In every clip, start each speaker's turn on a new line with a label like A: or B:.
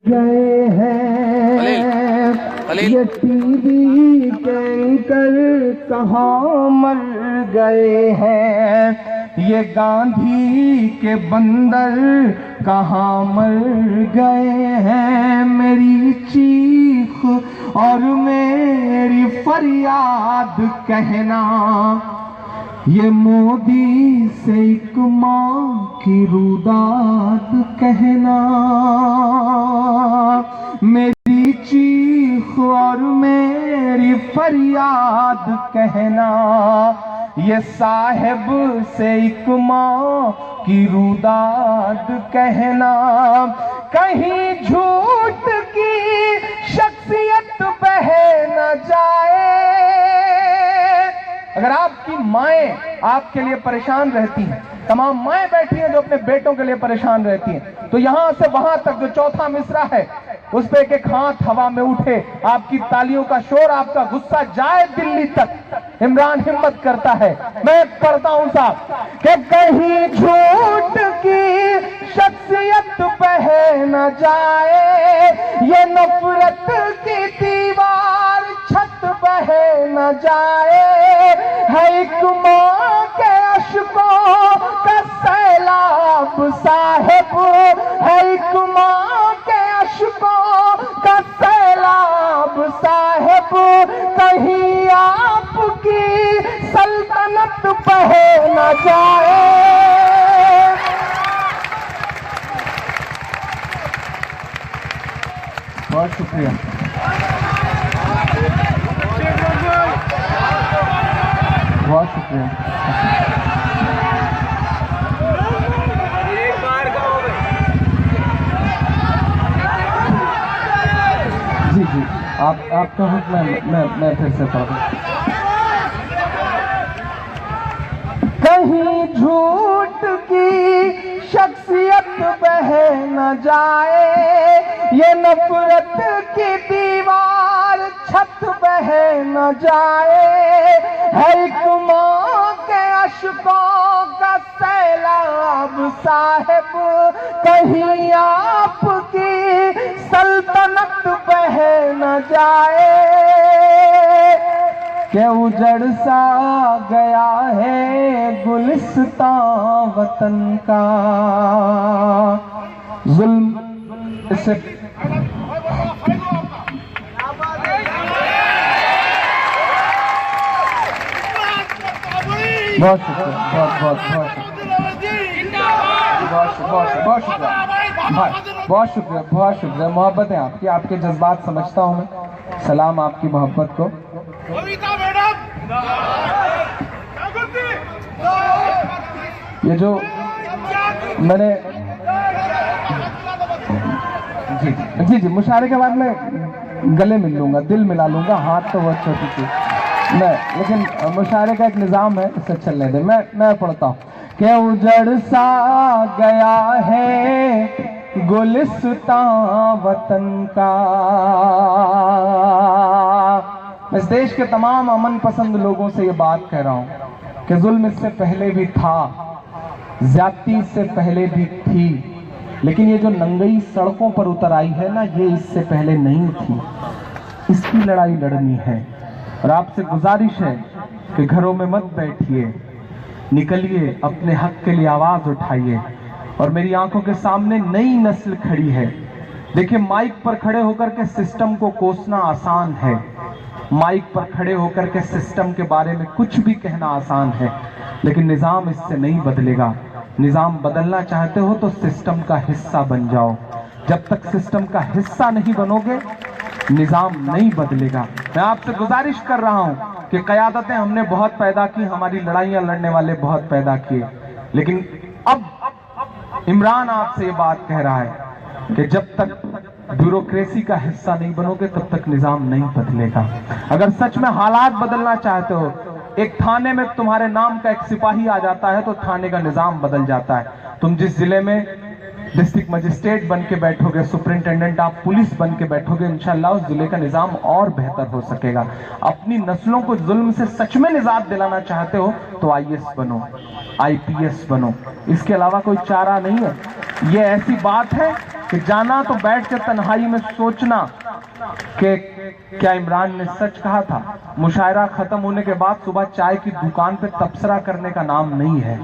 A: गए हैं ये टीवी के एंकर कहाँ मर गए हैं, ये गांधी के बंदर कहाँ मर गए हैं। मेरी चीख और मेरी फरियाद कहना, ये मोदी से एक माँ की रुदाद कहना। मेरी चीख और मेरी फरियाद कहना, ये साहिब से एक माँ की रुदाद कहना। कहीं झूठ की शख्सियत बह न जाए। अगर आपकी माएं आपके लिए परेशान रहती हैं, तमाम माएं बैठी हैं जो अपने बेटों के लिए परेशान रहती हैं, तो यहां से वहां तक जो चौथा मिसरा है उस पे एक हाथ हवा में उठे, आपकी तालियों का शोर, आपका गुस्सा जाए दिल्ली तक। इमरान हिम्मत करता है, मैं पढ़ता हूं साहब कि कहीं झूठ की शख्सियत बह न जाए, ये नफरत की दीवार छत बह न जाए। है एक माँ के अश्कों का सैलाब साहिब, है एक माँ के अश्कों का सैलाब साहिब। कहीं आपकी सल्तनत बह न जाए। बहुत शुक्रिया। बहुत शुक्रिया। जी जी, आपका हुक्म मैं फिर से पढ़ दूं। कहीं झूठ की शख्सियत बह न जाए, ये नफरत की दीवार छत बह न जाए। है एक माँ के अश्कों का सैलाब साहिब, कहीं आपकी सल्तनत बह न जाए। क्या उजड़ सा गया है गुलिस्तां वतन का, जुल्म से बहुत शुक्रिया, बहुत शुक्रिया, बहुत शुक्रिया। मोहब्बत है आपकी, आपके जज्बात समझता हूँ मैं। सलाम आपकी मोहब्बत को। ये जो मैंने जी जी मुशायरे के बाद मैं गले मिल लूंगा, दिल मिला लूंगा, हाथ तो बहुत छोटी सी मैं, लेकिन मुशायरे का एक निज़ाम है, इसे चलने दे। मैं पढ़ता हूँ कि उजड़ सा गया है गुलिस्तां वतन का। इस देश के तमाम अमन पसंद लोगों से ये बात कह रहा हूँ कि जुल्म इससे पहले भी था, ज्यादती इससे पहले भी थी, लेकिन ये जो नंगई सड़कों पर उतर आई है ना, ये इससे पहले नहीं थी। इसकी लड़ाई लड़नी है और आपसे गुजारिश है कि घरों में मत बैठिए, निकलिए, अपने हक के लिए आवाज उठाइए। और मेरी आंखों के सामने नई नस्ल खड़ी है। देखिए, माइक पर खड़े होकर के सिस्टम को कोसना आसान है, माइक पर खड़े होकर के सिस्टम के बारे में कुछ भी कहना आसान है, लेकिन निजाम इससे नहीं बदलेगा। निजाम बदलना चाहते हो तो सिस्टम का हिस्सा बन जाओ। जब तक सिस्टम का हिस्सा नहीं बनोगे, निजाम नहीं बदलेगा। मैं आपसे गुजारिश कर रहा हूं कि क़यादतें हमने बहुत पैदा की, हमारी लड़ाइयां लड़ने वाले बहुत पैदा किए, लेकिन अब इमरान आपसे ये बात कह रहा है कि जब तक ब्यूरोक्रेसी का हिस्सा नहीं बनोगे तब तक निजाम नहीं बदलेगा। अगर सच में हालात बदलना चाहते हो, एक थाने में तुम्हारे नाम का एक सिपाही आ जाता है तो थाने का निजाम बदल जाता है। तुम जिस जिले में डिस्ट्रिक्ट मजिस्ट्रेट बन के बैठोगे, सुपरिंटेंडेंट आप पुलिस बन के बैठोगे, इंशाल्लाह उस जिले का निजाम और बेहतर हो सकेगा। अपनी नस्लों को जुल्म से सच में निजात दिलाना चाहते हो तो आईएएस बनो, आईपीएस बनो, इसके अलावा कोई चारा नहीं है। ये ऐसी बात है कि जाना तो बैठ के तन्हाई में सोचना कि क्या इमरान ने सच कहा था। मुशायरा खत्म होने के बाद सुबह चाय की दुकान पे तबसरा करने का नाम नहीं है।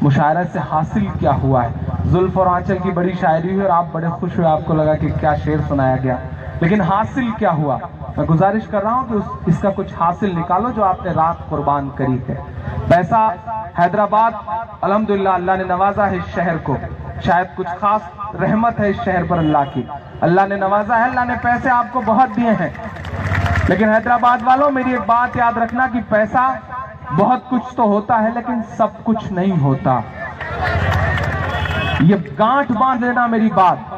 A: मुशायरा से हासिल क्या हुआ है। जुल्फ और आंचल की बड़ी शायरी हुई और आप बड़े खुश हुए, आपको लगा कि क्या शेर सुनाया गया, लेकिन हासिल क्या हुआ। मैं गुजारिश कर रहा हूं कि इसका कुछ हासिल निकालो जो आपने रात कुर्बान करी है। पैसा हैदराबाद अल्हम्दुलिल्लाह अल्लाह ने नवाजा है इस शहर को, शायद कुछ खास रहमत है इस शहर पर अल्लाह की, अल्लाह ने नवाजा है, अल्लाह ने पैसे आपको बहुत दिए हैं। लेकिन हैदराबाद वालों मेरी एक बात याद रखना कि पैसा बहुत कुछ तो होता है लेकिन सब कुछ नहीं होता। ये गांठ बांध लेना मेरी बात।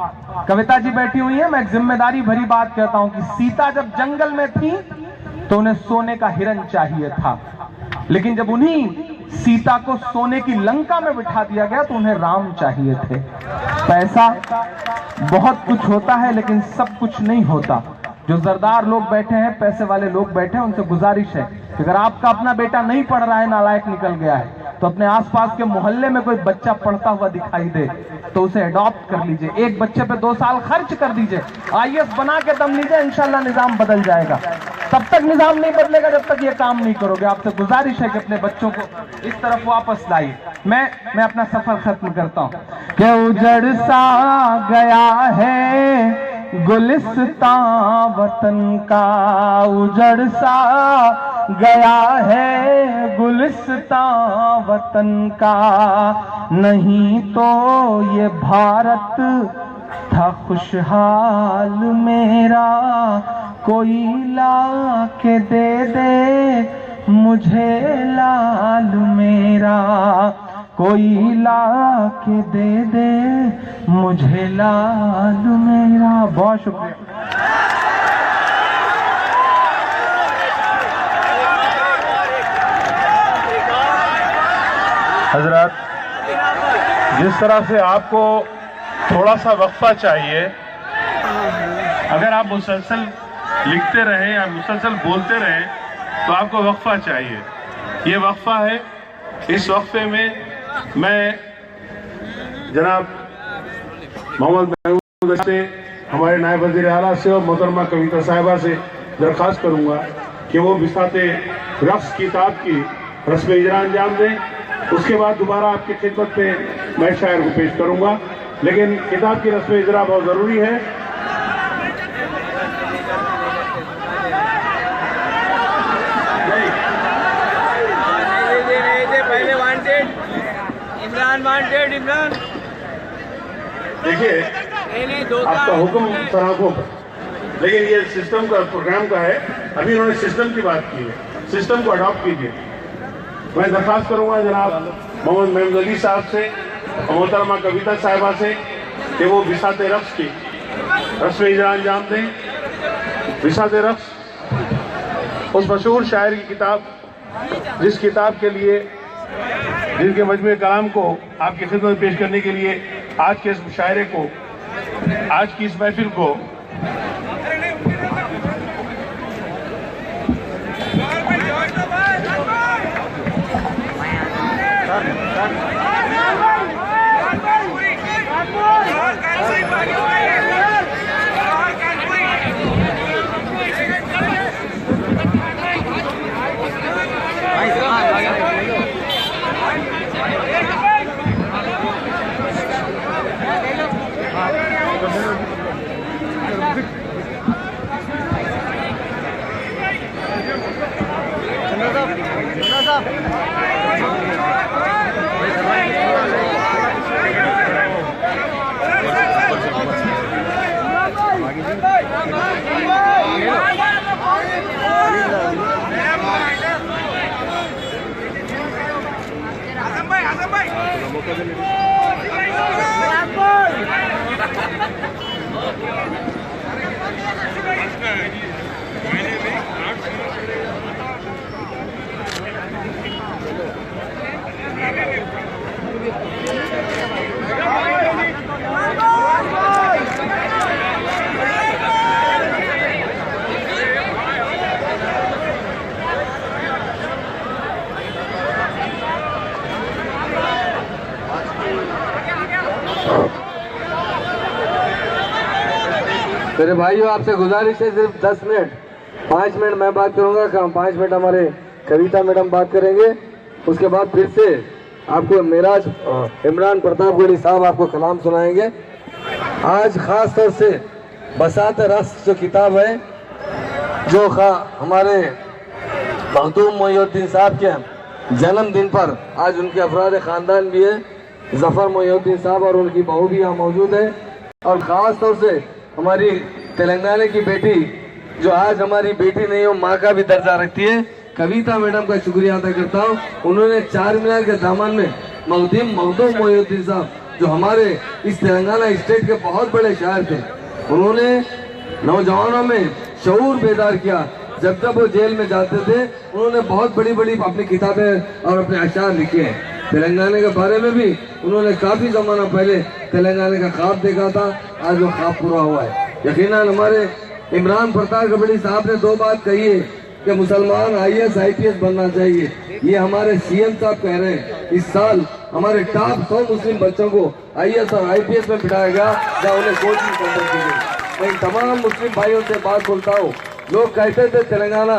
A: कविता जी बैठी हुई है, मैं एक जिम्मेदारी भरी बात कहता हूं कि सीता जब जंगल में थी तो उन्हें सोने का हिरन चाहिए था, लेकिन जब उन्हीं सीता को सोने की लंका में बिठा दिया गया तो उन्हें राम चाहिए थे। पैसा बहुत कुछ होता है लेकिन सब कुछ नहीं होता। जो जरदार लोग बैठे हैं, पैसे वाले लोग बैठे हैं, उनसे गुजारिश है कि अगर आपका अपना बेटा नहीं पढ़ रहा है, नालायक निकल गया है, तो अपने आसपास के मोहल्ले में कोई बच्चा पढ़ता हुआ दिखाई दे तो उसे अडॉप्ट कर लीजिए। एक बच्चे पे 2 साल खर्च कर दीजिए, IAS बना के दम लीजिए, इंशाल्लाह निजाम बदल जाएगा। तब तक निजाम नहीं बदलेगा जब तक ये काम नहीं करोगे। आपसे गुजारिश है कि अपने बच्चों को इस तरफ वापस लाइए। मैं अपना सफर खत्म करता हूं कि उजड़ सा गया है गुलिस्तां वतन का, उजड़ सा गया है गुलिस्तां वतन का, नहीं तो ये भारत था खुशहाल मेरा, कोई ला के दे दे मुझे लाल मेरा, कोई ला के दे दे मुझे लाल मेरा। बहुत शुक्रिया।
B: हजरत, जिस तरह से आपको थोड़ा सा वक्फा चाहिए, अगर आप मुसलसल लिखते रहें या मुसलसल बोलते रहें तो आपको वक्फा चाहिए। ये वक्फा है। इस वक्फे में मैं जनाब मोहम्मद महमूद से, हमारे नायब वज़ीर आला से और मोहतरमा कविता साहिबा से दरख्वास्त करूंगा कि वो बिसाते रक्स किताब की रस्म इजरा अंजाम दें। उसके बाद दोबारा आपकी खिदमत पे मैं शायर को पेश करूंगा, लेकिन किताब की रस्म इजरा बहुत ज़रूरी है।
C: इमरान
B: देखिए, आपका हुक्म सराखों पर, लेकिन ये सिस्टम का प्रोग्राम का है। अभी उन्होंने सिस्टम की बात की है, सिस्टम को अडॉप्ट कीजिए। मैं दरख्वास्त करूंगा जनाब मोहम्मद महमूद अली साहब से और मोहतरमा कविता साहिबा से कि वो बिसाते रक्स की रस्म इजरा अंजाम दें। बिसाते रक्स उस मशहूर शायर की किताब, जिस किताब के लिए, जिनके मजमूए कलाम को आपकी खिदमत में पेश करने के लिए आज के इस मुशायरे को, आज की इस महफिल को
D: मेरे भाइयों, आपसे गुजारिश है सिर्फ 10 मिनट, 5 मिनट मैं बात करूंगा, 5 मिनट हमारे कविता मैडम बात करेंगे। उसके बाद फिर से आपको मेराज इमरान प्रतापगढ़ी साहब आपको कलाम सुनाएंगे। आज खास तौर से बसात रस जो किताब है, जो हमारे मखदूम मोहिउद्दीन साहब के जन्मदिन पर आज उनके अफराद खानदान भी है, जफर मोहिउद्दीन साहब और उनकी बहू भी यहाँ मौजूद है। और ख़ास तौर से हमारी तेलंगाना की बेटी, जो आज हमारी बेटी नहीं हो, माँ का भी दर्जा रखती है, कविता मैडम का शुक्रिया अदा करता हूँ। उन्होंने 4 मीनार के दामन में मखदूम मोहिउद्दीन साहब, जो हमारे इस तेलंगाना स्टेट के बहुत बड़े शायर थे, उन्होंने नौजवानों में शऊर बेदार किया। जब जब वो जेल में जाते थे, उन्होंने बहुत बड़ी बड़ी अपनी किताबें और अपने अशार लिखे हैं। तेलंगाना के बारे में भी उन्होंने काफी जमाना पहले तेलंगाना का ख्वाब देखा था, आज वो ख्वाब पूरा हुआ है। यकीनन हमारे इमरान प्रतापगढ़ी साहब ने 2 बात कही है कि मुसलमान IAS IPS बनना चाहिए। ये हमारे CM साहब कह रहे हैं, इस साल हमारे टॉप 100 मुस्लिम बच्चों को IAS और IPS में बिठाया गया, जहाँ उन्हें कोचिंग सेंटर की गई। मैं इन तमाम मुस्लिम भाइयों से बात बोलता हूँ, लोग कहते थे तेलंगाना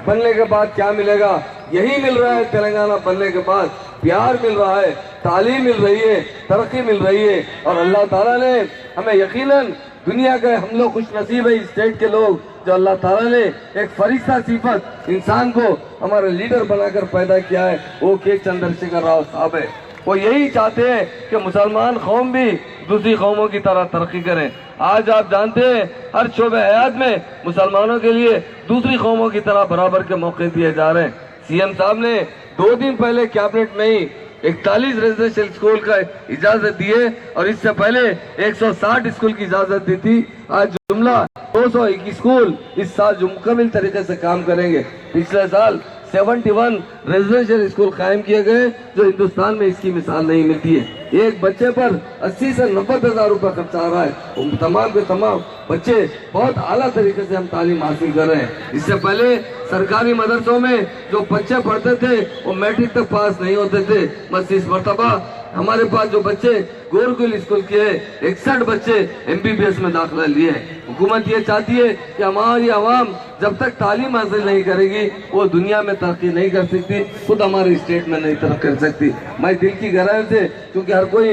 D: बनने के बाद क्या मिलेगा, यही मिल रहा है। तेलंगाना बनने के बाद प्यार मिल रहा है, तालीम मिल रही है, तरक्की मिल रही है, और अल्लाह ताला ने हमें यकीनन दुनिया के हम लोग खुश नसीब है, इस स्टेट के लोग, जो अल्लाह ताला ने एक फरिश्ता सिफत इंसान को हमारा लीडर बनाकर पैदा किया है, वो के चंद्रशेखर राव साहब है। वो यही चाहते हैं कि मुसलमान कौम भी दूसरी कौमों की तरह तरक्की करें। आज आप जानते हैं, हर शोबे हयात में मुसलमानों के लिए दूसरी कौमों की तरह बराबर के मौके दिए जा रहे हैं। CM साहब ने 2 दिन पहले कैबिनेट में ही 41 रेजिडेंशियल स्कूल का इजाजत दी है, और इससे पहले 160 स्कूल की इजाजत दी थी। आज जुमला 201 स्कूल इस साल जो मुकम्मल तरीके से काम करेंगे। पिछले साल 71 रेजिडेंशियल स्कूल कायम किए गए, जो हिंदुस्तान में इसकी मिसाल नहीं मिलती है। एक बच्चे पर 80 से 90 हज़ार रुपए खर्च आ रहा है। तमाम के तमाम बच्चे बहुत आला तरीके से हम तालीम हासिल कर रहे हैं। इससे पहले सरकारी मदरसों में जो बच्चे पढ़ते थे, वो मैट्रिक तक पास नहीं होते थे। बस इस मरतबा हमारे पास जो बच्चे गोरकुल स्कूल के 61 बच्चे MBBS में दाखिला लिए। हुकूमत ये चाहती है कि हमारी आवाम जब तक तालीम हासिल नहीं करेगी, वो दुनिया में तरक्की नहीं कर सकती, खुद हमारे स्टेट में नहीं तरक्की कर सकती। मैं दिल की गहराई से, क्योंकि हर कोई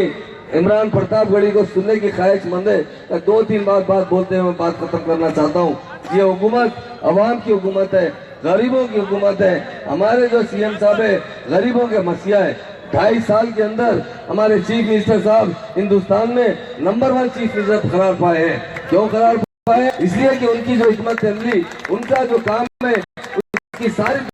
D: इमरान प्रतापगढ़ी को सुनने की ख्वाहिशमंद है, 2-3 बात बोलते हुए बात खत्म करना चाहता हूँ। ये हुकूमत अवाम की हुकूमत है, गरीबों की हुकूमत है। हमारे जो CM साहब है, गरीबों के मसीहा है। 2.5 साल के अंदर हमारे चीफ मिनिस्टर साहब हिंदुस्तान में नंबर 1 चीफ मिनिस्टर करार पाए हैं। क्यों करार पाए? इसलिए कि उनकी जो हिकमत अमली, उनका जो काम है, उसकी सारी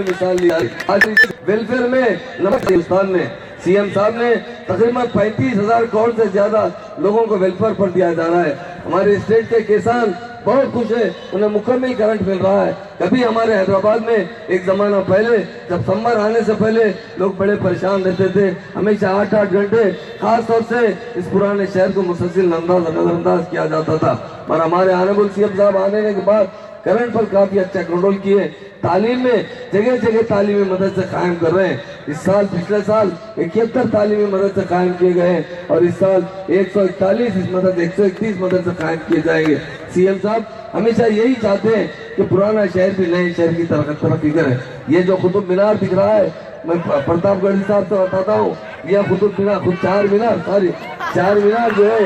D: मिसाल ली। आज वेलफेयर में नंबर हिंदुस्तान में CM साहब ने तकरीबन 35,000 करोड़ से ज्यादा लोगों को वेलफेयर पर दिया जा रहा है। हमारे स्टेट के किसान बहुत खुश है, उन्हें मुकम्मल करंट मिल रहा है। कभी हमारे हैदराबाद में एक जमाना पहले, जब समर आने से पहले लोग बड़े परेशान रहते थे, हमेशा 8-8 घंटे खास तौर से इस पुराने शहर को मुसलसल नजरअंदाज किया जाता था। पर हमारे ऑनरेबल CM साहब आने के बाद करंट पर काफी अच्छा कंट्रोल किए। तालीम में जगह जगह तालीमी मदरसे कायम कर रहे हैं। इस साल, पिछले साल 71 तालीमी मदरसे कायम किए गए हैं, और इस साल 141 131 मदरसे कायम किए जाएंगे। CM साहब हमेशा यही चाहते हैं कि पुराना शहर भी नए शहर की तरक्की करे। ये जो कुतुब मीनार दिख रहा है, मैं प्रतापगढ़ी साहब से बताता हूँ, यह कुतुब मीनार, खुद 4 मीनार जो है,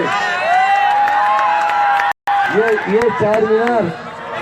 D: ये 4 मीनार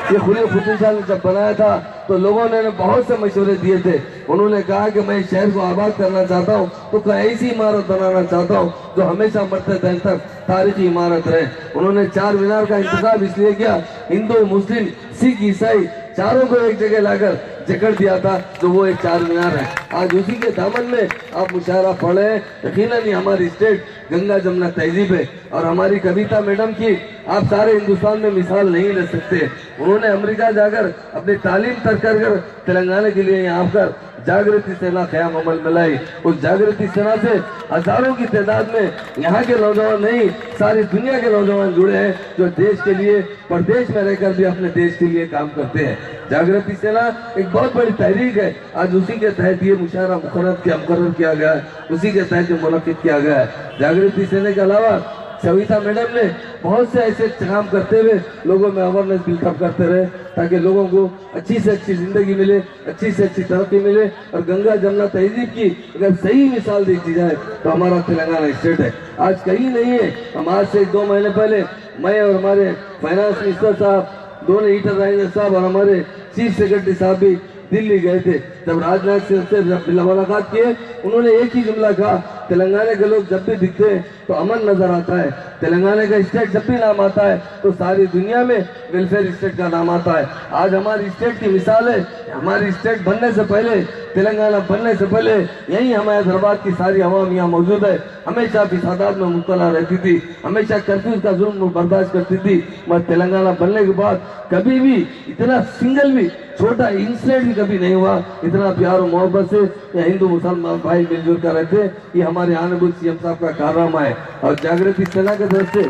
D: ये खुली खुशा ने जब बनाया था, तो लोगों ने बहुत से मशवरे दिए थे। उन्होंने कहा कि मैं शहर को आबाद करना चाहता हूँ, तो कोई ऐसी इमारत बनाना चाहता हूँ जो हमेशा मरते दिन तक तारीखी इमारत रहे। उन्होंने 4 मीनार का इंतजाम इसलिए किया, हिंदू, मुस्लिम, सिख, ईसाई चारों को एक जगह लाकर जकड़ दिया था, जो वो एक 4 मीनार है। आज उसी के दामन में आप मुशायरा पढ़े। यकीनन ही हमारी स्टेट गंगा जमुना तहजीब है, और हमारी कविता मैडम की आप सारे हिंदुस्तान में मिसाल नहीं ले सकते। उन्होंने अमेरिका जाकर अपनी तालीम तक कर तेलंगाना के लिए यहाँ पर जागृति सेना क़याम अमल में लाई। उस जागृति सेना से हजारों की तादाद में यहाँ के नौजवान नहीं, सारी दुनिया के नौजवान जुड़े हैं, जो देश के लिए प्रदेश में रहकर भी अपने देश के लिए काम करते हैं। जागृति सेना एक बहुत बड़ी तहरीक है। आज उसी के तहत ये मुशायरा मुकर्रर किया गया है, उसी के तहत मुनक्किद किया गया है। जागृति सेना के अलावा कविता मैडम ने बहुत से ऐसे काम करते हुए लोगों में अवेयरनेस बिल्डअप करते रहे, ताकि लोगों को अच्छी से अच्छी जिंदगी मिले, अच्छी से अच्छी तरक्की मिले। और गंगा जमुना तहजीब की अगर सही मिसाल दी जाए तो हमारा तेलंगाना स्टेट है, आज कहीं नहीं है। हम आज से 2 महीने पहले मैं और हमारे फाइनेंस मिनिस्टर साहब, दोनों ईटर राजेंद्र साहब और हमारे चीफ सेक्रेटरी साहब भी दिल्ली गए थे। जब राजनाथ सिंह से जब मुलाकात किए, उन्होंने एक ही जुमला कहा, तेलंगाना के लोग जब भी दिखते हैं तो अमन नजर आता है, तेलंगाना का स्टेट जब भी नाम आता है तो सारी दुनिया में वेलफेयर स्टेट का नाम आता है। आज हमारी स्टेट की मिसाल है, हमारी स्टेट बनने से पहले, तेलंगाना बनने से पहले यही हमारे हैदराबाद की सारी अवाम यहाँ मौजूद है, हमेशा फिसादात में मुब्तला रहती थी, हमेशा कर्फ्यू का जुल्म बर्दाश्त करती थी। मगर तेलंगाना बनने के बाद कभी भी इतना सिंगल भी छोटा इंसिडेंट भी कभी नहीं हुआ, इतना प्यार और मोहब्बत से हिंदू मुसलमान भाई मिलजुल कर रहते। ये हमारे ऑनरेबल सीएम साहब का कारनामा है। और जागृति सेना के तरफ से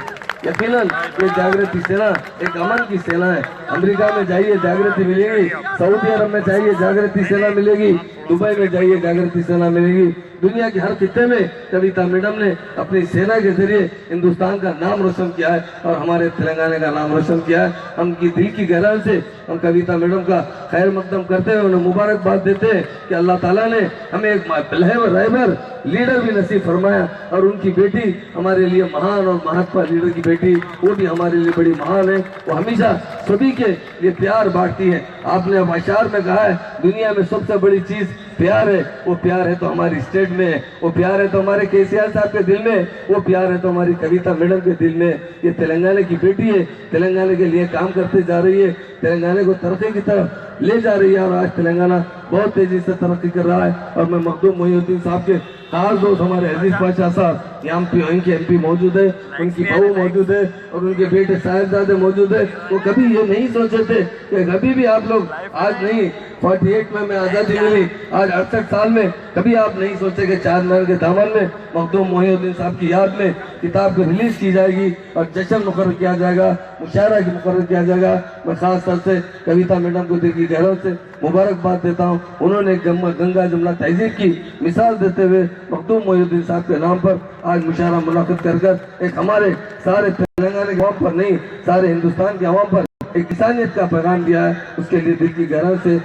D: यकीनन ये जागृति सेना एक अमन की सेना है। अमेरिका में जाइए जागृति मिलेगी, सऊदी अरब में जाइए जागृति सेना मिलेगी, दुबई में जाइए जागृति सेना मिलेगी। दुनिया के हर खित्ते में कविता मैडम ने अपनी सेना के जरिए हिंदुस्तान का नाम रोशन किया है और हमारे तेलंगाना का नाम रोशन किया है। हम की दिल की गहराई से हम कविता मैडम का खैर मकदम करते हैं, उन्हें मुबारकबाद देते हैं कि अल्लाह ताला ने हमें एक रहबर लीडर भी नसीब फरमाया। और उनकी बेटी हमारे लिए महान और महात्मा लीडर की बेटी, वो भी हमारे लिए बड़ी महान है। वो हमेशा सभी के लिए प्यार बांटती है। आपने अशार में कहा है दुनिया में सबसे बड़ी चीज प्यार है, वो प्यार है तो हमारी स्टेट में है, वो प्यार है तो हमारे केसीआर साहब के दिल में, वो प्यार है तो हमारी कविता मैडम के दिल में। ये तेलंगाना की बेटी है, तेलंगाना के लिए काम करते जा रही है, तेलंगाना को तरक्की की तरफ ले जा रही है। और आज तेलंगाना बहुत तेजी से तरक्की कर रहा है। और मैं मखदूम मोहिउद्दीन साहब के खास दोस्त हमारे अजीज बादशाह साहब यहाँ के एमपी मौजूद है, उनकी बहू मौजूद है और उनके बेटे साहिबजादे मौजूद है। वो कभी ये नहीं सोचे थे कि कभी भी आप लोग, आज नहीं 48 में आजादी मिली, आज 68 साल में कभी आप नहीं सोचे कि 4 मीनार के दामन में मखदूम मोहिउद्दीन साहब की याद में किताब को रिलीज की जाएगी और जश्न मुकर्रर किया जाएगा, मुशायरा की मुकर्रर किया जाएगा। मैं खास तौर से कविता मैडम को दिल की गहराई से मुबारकबाद देता हूँ। उन्होंने गंगा जमुना तहजीब की मिसाल देते हुए मखदूम मोहिउद्दीन साहब के नाम पर आज मुशायरा मुनाकिद कर एक हमारे सारे तेलंगाना के अवाम पर नहीं, सारे हिंदुस्तान के अवाम पर एक इंसानियत का पैगाम दिया है। उसके लिए दिल की गहराई से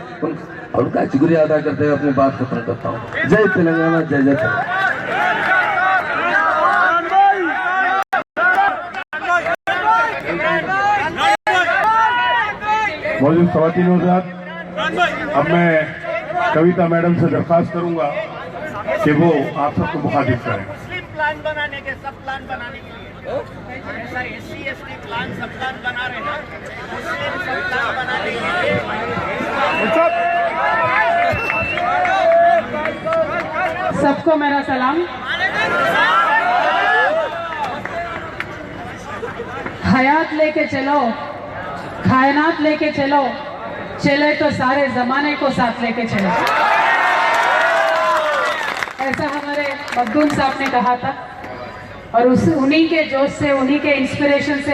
D: उनका शुक्रिया अदा करते हुए अपनी बात खत्म करता हूँ। जय तेलंगाना, जय जय तेलंगाना।
B: मौजूद ख़वातीन हज़रात, अब मैं कविता मैडम से दरख्वास्त करूंगा कि वो आप सबको मुखातिब करें।
C: मुस्लिम प्लान बनाने के, सब प्लान बनाने के लिए ऐसा SC ST प्लान सब प्लान बना रहे हैं, मुस्लिम सब प्लान बनाने के लिए
E: सबको मेरा सलाम। हयात लेके चलो, कायनात लेके चलो, चले तो सारे जमाने को साथ लेके चलो, ऐसा हमारे मखदूम साहब ने कहा था। और उन्हीं के जोश से, उन्हीं के इंस्पिरेशन से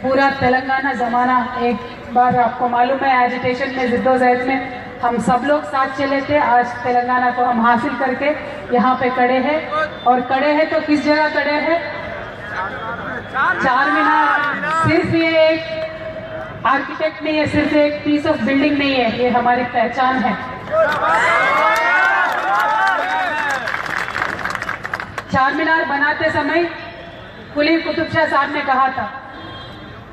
E: पूरा तेलंगाना जमाना, एक बार आपको मालूम है एजिटेशन में, जिद्दोजहद में हम सब लोग साथ चले थे। आज तेलंगाना को हम हासिल करके यहाँ पे खड़े हैं। और खड़े हैं तो किस जगह खड़े हैं? 4 मीनार सिर्फ ये एक आर्किटेक्ट नहीं है, सिर्फ एक पीस ऑफ बिल्डिंग नहीं है, ये हमारी पहचान है। 4 मीनार बनाते समय कुली कुतुब शाह साहब ने कहा था,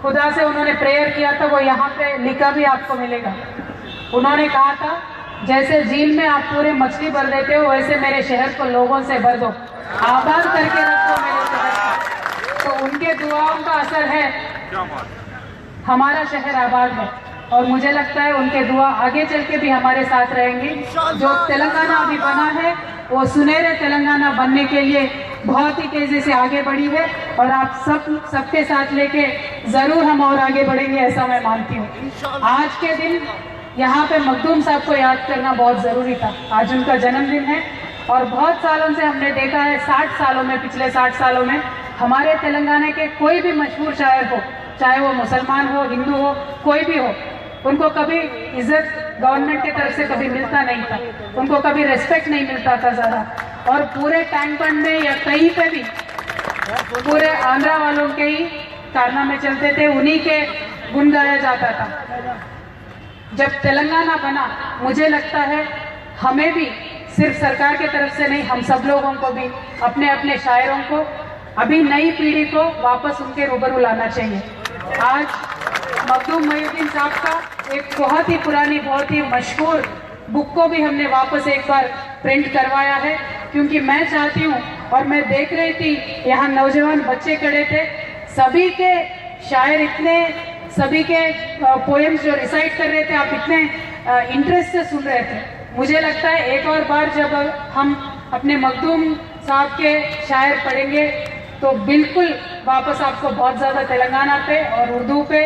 E: खुदा से उन्होंने प्रेयर किया था, वो यहाँ पे लिखा भी आपको मिलेगा। उन्होंने कहा था जैसे झील में आप पूरे मछली भर देते हो, वैसे मेरे शहर को लोगों से भर दो, आबाद करके रखो मेरे शहर को। तो उनके दुआओं का असर है, हमारा शहर आबाद है। और मुझे लगता है उनके दुआ आगे चल के भी हमारे साथ रहेंगी। जो तेलंगाना अभी बना है वो सुनहरे तेलंगाना बनने के लिए बहुत ही तेजी से आगे बढ़ी है। और आप सबके साथ लेके जरूर हम और आगे बढ़ेंगे, ऐसा मैं मानती हूँ। आज के दिन यहाँ पे मखदूम साहब को याद करना बहुत ज़रूरी था। आज उनका जन्मदिन है और बहुत सालों से हमने देखा है, 60 सालों में, पिछले 60 सालों में हमारे तेलंगाना के कोई भी मशहूर शायर हो, चाहे वो मुसलमान हो, हिंदू हो, कोई भी हो, उनको कभी इज्जत गवर्नमेंट की तरफ से कभी मिलता नहीं था, उनको कभी रिस्पेक्ट नहीं मिलता था ज़्यादा। और पूरे टैंक बंड में या कहीं पे भी पूरे आंध्रा वालों के ही कारनामे चलते थे, उन्हीं के गुण गाया जाता था। जब तेलंगाना बना, मुझे लगता है हमें भी सिर्फ सरकार की तरफ से नहीं, हम सब लोगों को भी अपने अपने शायरों को, अभी नई पीढ़ी को वापस उनके रूबरू लाना चाहिए। आज मखदूम मोइनुद्दीन साहब का एक बहुत ही पुरानी, बहुत ही मशहूर बुक को भी हमने वापस एक बार प्रिंट करवाया है, क्योंकि मैं चाहती हूँ, और मैं देख रही थी यहाँ नौजवान बच्चे खड़े थे, सभी के शायर इतने, सभी के पोएम्स जो रिसाइट कर रहे थे, आप इतने इंटरेस्ट से सुन रहे थे। मुझे लगता है एक और बार जब हम अपने मखदूम साहब के शायर पढ़ेंगे तो बिल्कुल वापस आपको बहुत ज़्यादा तेलंगाना पे और उर्दू पे,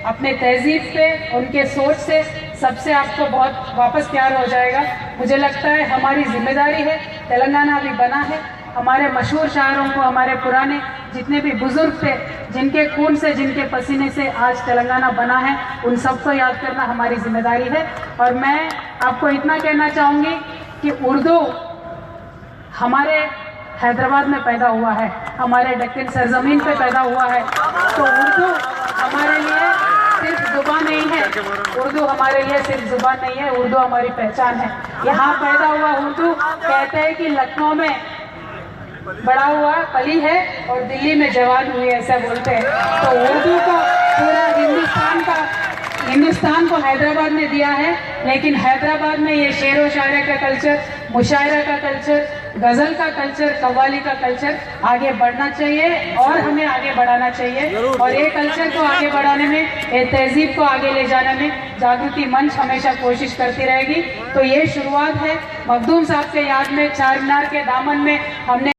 E: अपने तहजीब पे, उनके सोच से, सबसे आपको बहुत वापस प्यार हो जाएगा। मुझे लगता है हमारी जिम्मेदारी है, तेलंगाना अभी बना है, हमारे मशहूर शायरों को, हमारे पुराने जितने भी बुजुर्ग थे, जिनके खून से, जिनके पसीने से आज तेलंगाना बना है, उन सबको याद करना हमारी जिम्मेदारी है। और मैं आपको इतना कहना चाहूँगी कि उर्दू हमारे हैदराबाद में पैदा हुआ है, हमारे दक्कन सरजमीन पे पैदा हुआ है, तो उर्दू हमारे लिए सिर्फ जुबान नहीं है, उर्दू हमारे लिए सिर्फ जुबान नहीं है, उर्दू हमारी पहचान है। यहाँ पैदा हुआ उर्दू, कहते हैं कि लखनऊ में बड़ा हुआ पली है और दिल्ली में जवान हुई, ऐसा बोलते हैं। तो उर्दू को पूरा हिंदुस्तान को हैदराबाद ने दिया है, लेकिन हैदराबाद में ये शेर व शायरी का कल्चर, मुशायरा का कल्चर, गजल का कल्चर, कव्वाली का कल्चर आगे बढ़ना चाहिए और हमें आगे बढ़ाना चाहिए। और ये कल्चर को आगे बढ़ाने में, ये तहजीब को आगे ले जाने में जागृति मंच हमेशा कोशिश करती रहेगी। तो ये शुरुआत है मखदूम साहब के याद में, चार मीनार के दामन में हमने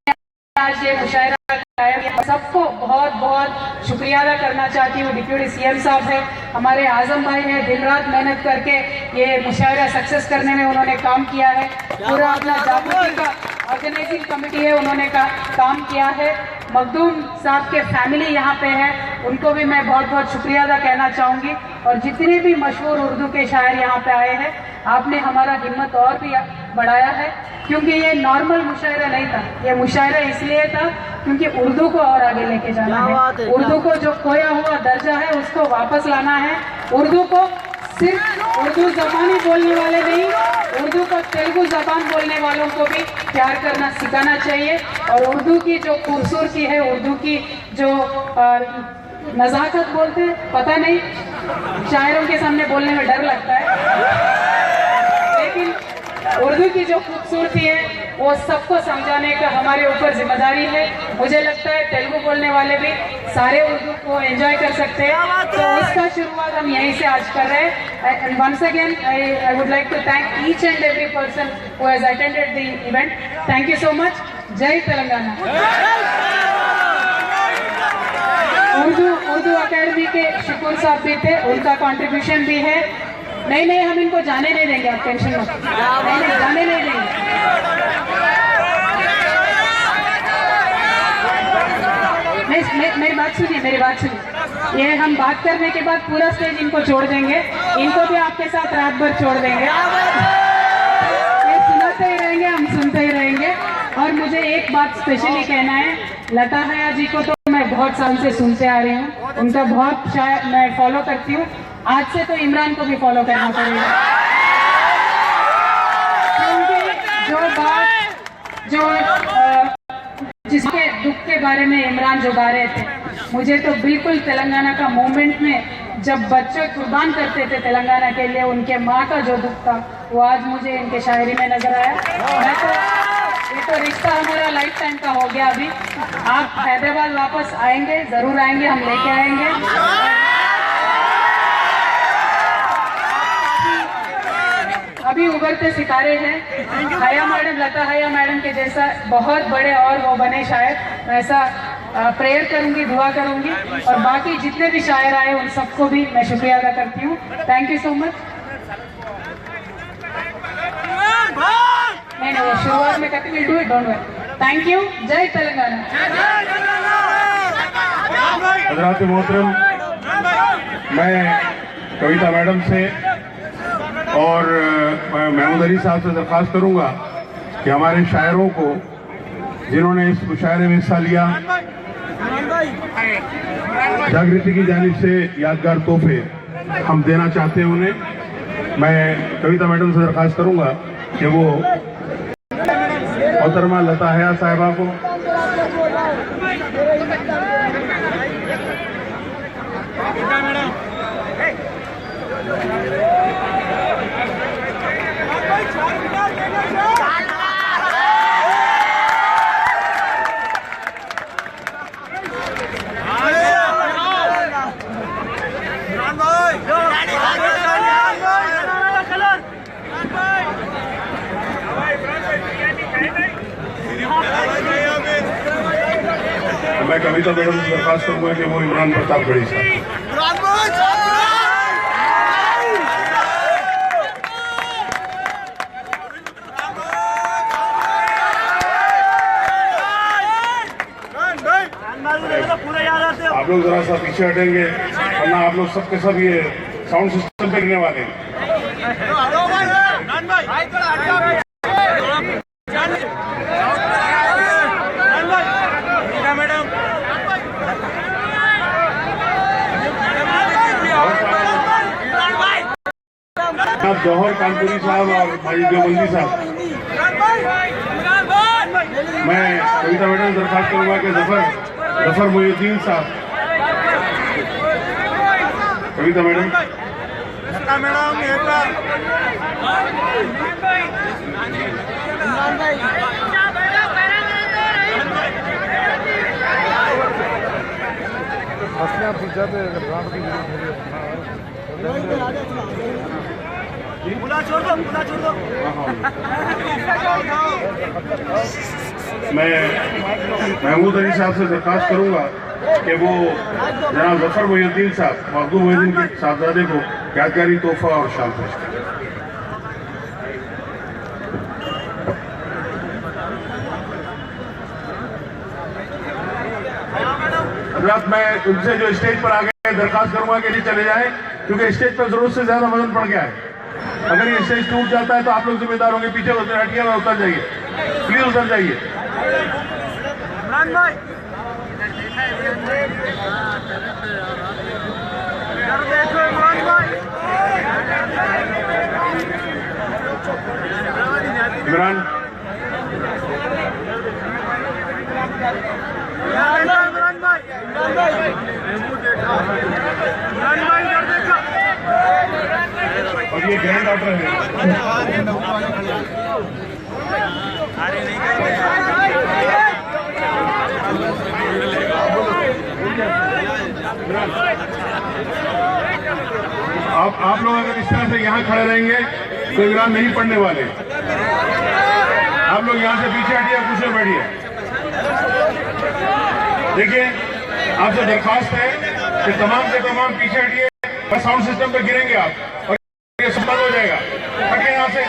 E: आज ये मुशायरा कराया। सबको बहुत बहुत शुक्रिया अदा करना चाहती हूँ। डिप्यूटी सीएम साहब है, हमारे आजम भाई हैं, दिन रात मेहनत करके ये मुशायरा सक्सेस करने में उन्होंने काम किया है। पूरा अपना जागृति का ऑर्गेनाइजिंग कमेटी है, उन्होंने काम किया है। मखदूम साहब के फैमिली यहाँ पे है, उनको भी मैं बहुत बहुत शुक्रिया अदा कहना चाहूँगी। और जितने भी मशहूर उर्दू के शायर यहाँ पे आए हैं, आपने हमारा हिम्मत और भी बढ़ाया है, क्योंकि ये नॉर्मल मुशायरा नहीं था, ये मुशायरा इसलिए था क्योंकि उर्दू को और आगे लेके जाना है। उर्दू को जो खोया हुआ दर्जा है उसको वापस लाना है। उर्दू को सिर्फ उर्दू जबानी बोलने वाले नहीं, उर्दू को तेलुगु जबान बोलने वालों को भी प्यार करना सिखाना चाहिए। और उर्दू की जो खूबसूरती है, उर्दू की जो नज़ाकत बोलते हैं, पता नहीं, शायरों के सामने बोलने में डर लगता है, लेकिन उर्दू की जो खूबसूरती है वो सबको समझाने का हमारे ऊपर जिम्मेदारी है। मुझे लगता है तेलुगु बोलने वाले भी सारे उर्दू को एंजॉय कर सकते हैं, तो उसका शुरुआत हम यहीं से आज कर रहे हैं। And once again I would like to thank each and every person who has attended the event. Thank you so much. जय तेलंगाना। उर्दू अकेडमी के शुक्र साहब भी थे, उनका कंट्रीब्यूशन भी है। नहीं, हम इनको जाने नहीं देंगे, आप टेंशन मत, नहीं, जाने नहीं देंगे। मेरी बात सुनिए, ये हम बात करने के बाद पूरा स्टेज इनको छोड़ देंगे, इनको भी आपके साथ रात भर छोड़ देंगे, ये सुनाते ही रहेंगे, हम सुनते ही रहेंगे। और मुझे एक बात स्पेशली कहना है, लता हया जी को तो मैं बहुत साल से सुनते आ रही हूँ, उनका बहुत शायद मैं फॉलो करती हूँ। आज से तो इमरान को भी फॉलो करना पड़ेगा, क्योंकि जिसके दुख के बारे में इमरान जो गा रहे थे, मुझे तो बिल्कुल तेलंगाना का मूवमेंट में जब बच्चे कुर्बान करते थे तेलंगाना के लिए, उनके माँ का जो दुख था वो आज मुझे इनके शायरी में नजर आया। मैं तो ये तो रिश्ता हमारा लाइफ टाइम का हो गया। अभी आप हैदराबाद वापस आएंगे, जरूर आएंगे, हम लेके आएंगे। अभी उभरते सितारे हैं, हया मैडम, लता हया मैडम के जैसा बहुत बड़े और वो बने शायद, ऐसा प्रेयर करूंगी, दुआ करूंगी। और बाकी जितने भी शायर आए उन सबको भी मैं शुक्रिया अदा करती हूँ। Thank you so much. नहीं, वो शुरुआत में कहती will do it, don't worry. Thank you. जय तेलंगाना।
B: हज़रात मोहतरम, मैं कविता मैडम से और महमूद अली साहब से दरख्वास्त करूंगा कि हमारे शायरों को, जिन्होंने इस मुशायरे में हिस्सा लिया, जागृति की जानिब से यादगार तोहफे हम देना चाहते हैं उन्हें। मैं कविता मैडम से दरखास्त करूंगा कि वो मोहतरमा लता हया साहिबा को मैं कविता मैडम से दरखास्त करूंगा कि वो इमरान प्रताप गढ़ी साहब आप लोग जरा सा पीछे हटेंगे वरना आप लोग सबके सब ये साउंड सिस्टम पे गिरने वाले हैं। जौहर कानपुरी साहब और भाई देवबंदी साहब, मैं कविता मैडम दरखास्त करूंगा कि जफर मुहिउद्दीन साहब। कविता मैडम मैं महमूद अली साहब से दरखास्त करूंगा कि वो जनाब जफर मुहिउद्दीन साहब मखदूम मुहिउद्दीन के साहबजादे को यादगारी तोहफा और शाल पेश करें। हजरात, मैं उनसे जो स्टेज पर आ गए दरखास्त करूंगा कि नहीं चले जाएं, क्योंकि स्टेज पर जरूरत से ज्यादा वजन पड़ गया है। अगर ये स्टेज टूट जाता है तो आप लोग जिम्मेदार होंगे। पीछे हटिए में उतर जाइए, प्लीज उतर जाइए। इमरान और ये ग्रैंड डॉटर है। आप लोग अगर इस तरह से यहाँ खड़े रहेंगे तो इमरान नहीं पढ़ने वाले। आप लोग यहाँ से पीछे हटिए, कुछ बैठिए। देखिए, आपसे दरखास्त है कि तमाम से तमाम पीछे हटिए और साउंड सिस्टम पे गिरेंगे आप और ये सब बंद हो जाएगा। हटिए यहाँ से।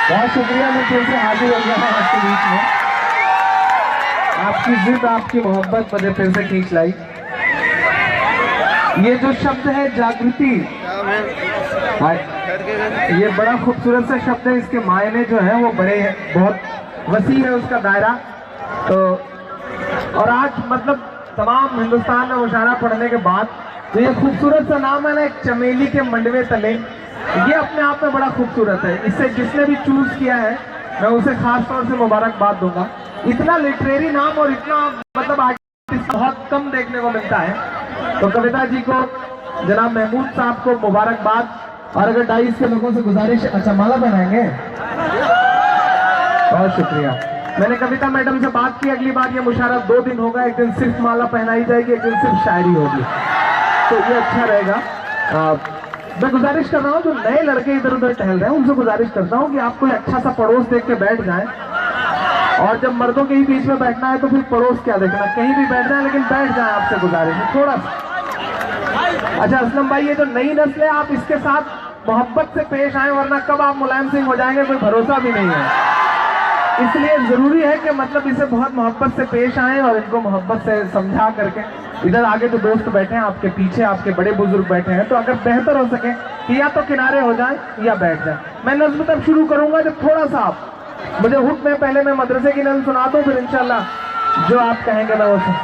A: बहुत शुक्रिया, मैं फिर से हाजिर हो गया हूँ आपके बीच में। आपकी जिद, आपकी मोहब्बत मुझे फिर से खींच लाई। ये जो शब्द है जागृति, ये बड़ा खूबसूरत सा शब्द है। इसके मायने जो है वो बड़े हैं, बहुत वसी है उसका दायरा। तो और आज मतलब तमाम हिंदुस्तान में मुशायरा पढ़ने के बाद तो ये खूबसूरत सा नाम है ना, एक चमेली के मंडवे तले, ये अपने आप में बड़ा खूबसूरत है। इससे जिसने भी चूज किया है मैं उसे खास तौर से मुबारकबाद दूंगा। इतना लिटरेरी नाम और इतना मतलब आर्टिस्ट बहुत कम देखने को मिलता है। तो कविता जी को, जनाब महमूद साहब को मुबारकबाद। और अगर डाइस के लोगों से गुजारिश, अच्छा माला पहनाएंगे, बहुत शुक्रिया। मैंने कविता मैडम से बात की, अगली बार ये मुशायरा 2 दिन होगा, एक दिन सिर्फ माला पहनाई जाएगी, एक दिन सिर्फ शायरी होगी, तो ये अच्छा रहेगा। मैं गुजारिश कर रहा हूँ जो नए लड़के इधर उधर टहल रहे हैं उनसे गुजारिश करता हूँ कि आप कोई अच्छा सा पड़ोस देख के बैठ जाएं। और जब मर्दों के ही बीच में बैठना है तो फिर पड़ोस क्या देखना, कहीं भी बैठ जाए लेकिन बैठ जाए। आपसे गुजारिश है थोड़ा सा। अच्छा असलम भाई, ये जो नई नस्ल है आप इसके साथ मोहब्बत से पेश आए, वरना कब आप मुलायम सिंह हो जाएंगे कोई भरोसा भी नहीं है। इसलिए जरूरी है कि मतलब इसे बहुत मोहब्बत से पेश आए और इनको मोहब्बत से समझा करके। इधर आगे जो दोस्त बैठे हैं आपके पीछे, आपके बड़े बुजुर्ग बैठे हैं, तो अगर बेहतर हो सके कि या तो किनारे हो जाए या बैठ जाए। मैं नज़्म तब शुरू करूंगा जब थोड़ा सा आप मुझे हुक में पहले मैं मदरसे की नज़्म सुना दूं, फिर इंशाल्लाह जो आप कहेंगे मैं वो सुन।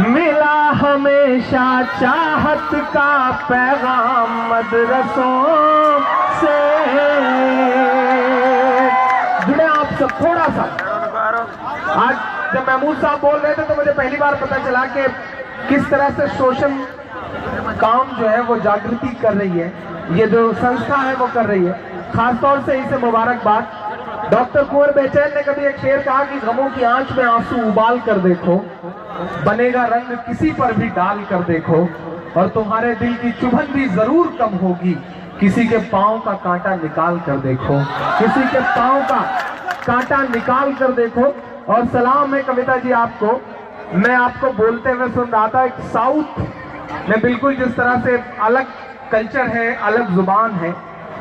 A: मिला हमेशा चाहत का पैगाम मदरसों से। जुड़े आप सब थोड़ा सा। आज जब महमूद साहब बोल रहे थे तो मुझे पहली बार पता चला कि किस तरह से सोशल काम जो है वो जागृति कर रही है, ये जो संस्था है वो कर रही है। खासतौर से इसे मुबारकबाद। डॉक्टर कुंवर बेचैन ने कभी एक शेर कहा कि गमों की आंच में आंसू उबाल कर देखो, बनेगा रंग किसी पर भी डाल कर देखो, और तुम्हारे दिल की चुभन भी जरूर कम होगी, किसी के पांव का कांटा निकाल कर देखो, किसी के पांव का कांटा निकाल कर देखो। और सलाम है कविता जी आपको। मैं आपको बोलते हुए सुन रहा था, एक साउथ में बिल्कुल जिस तरह से अलग कल्चर है, अलग जुबान है,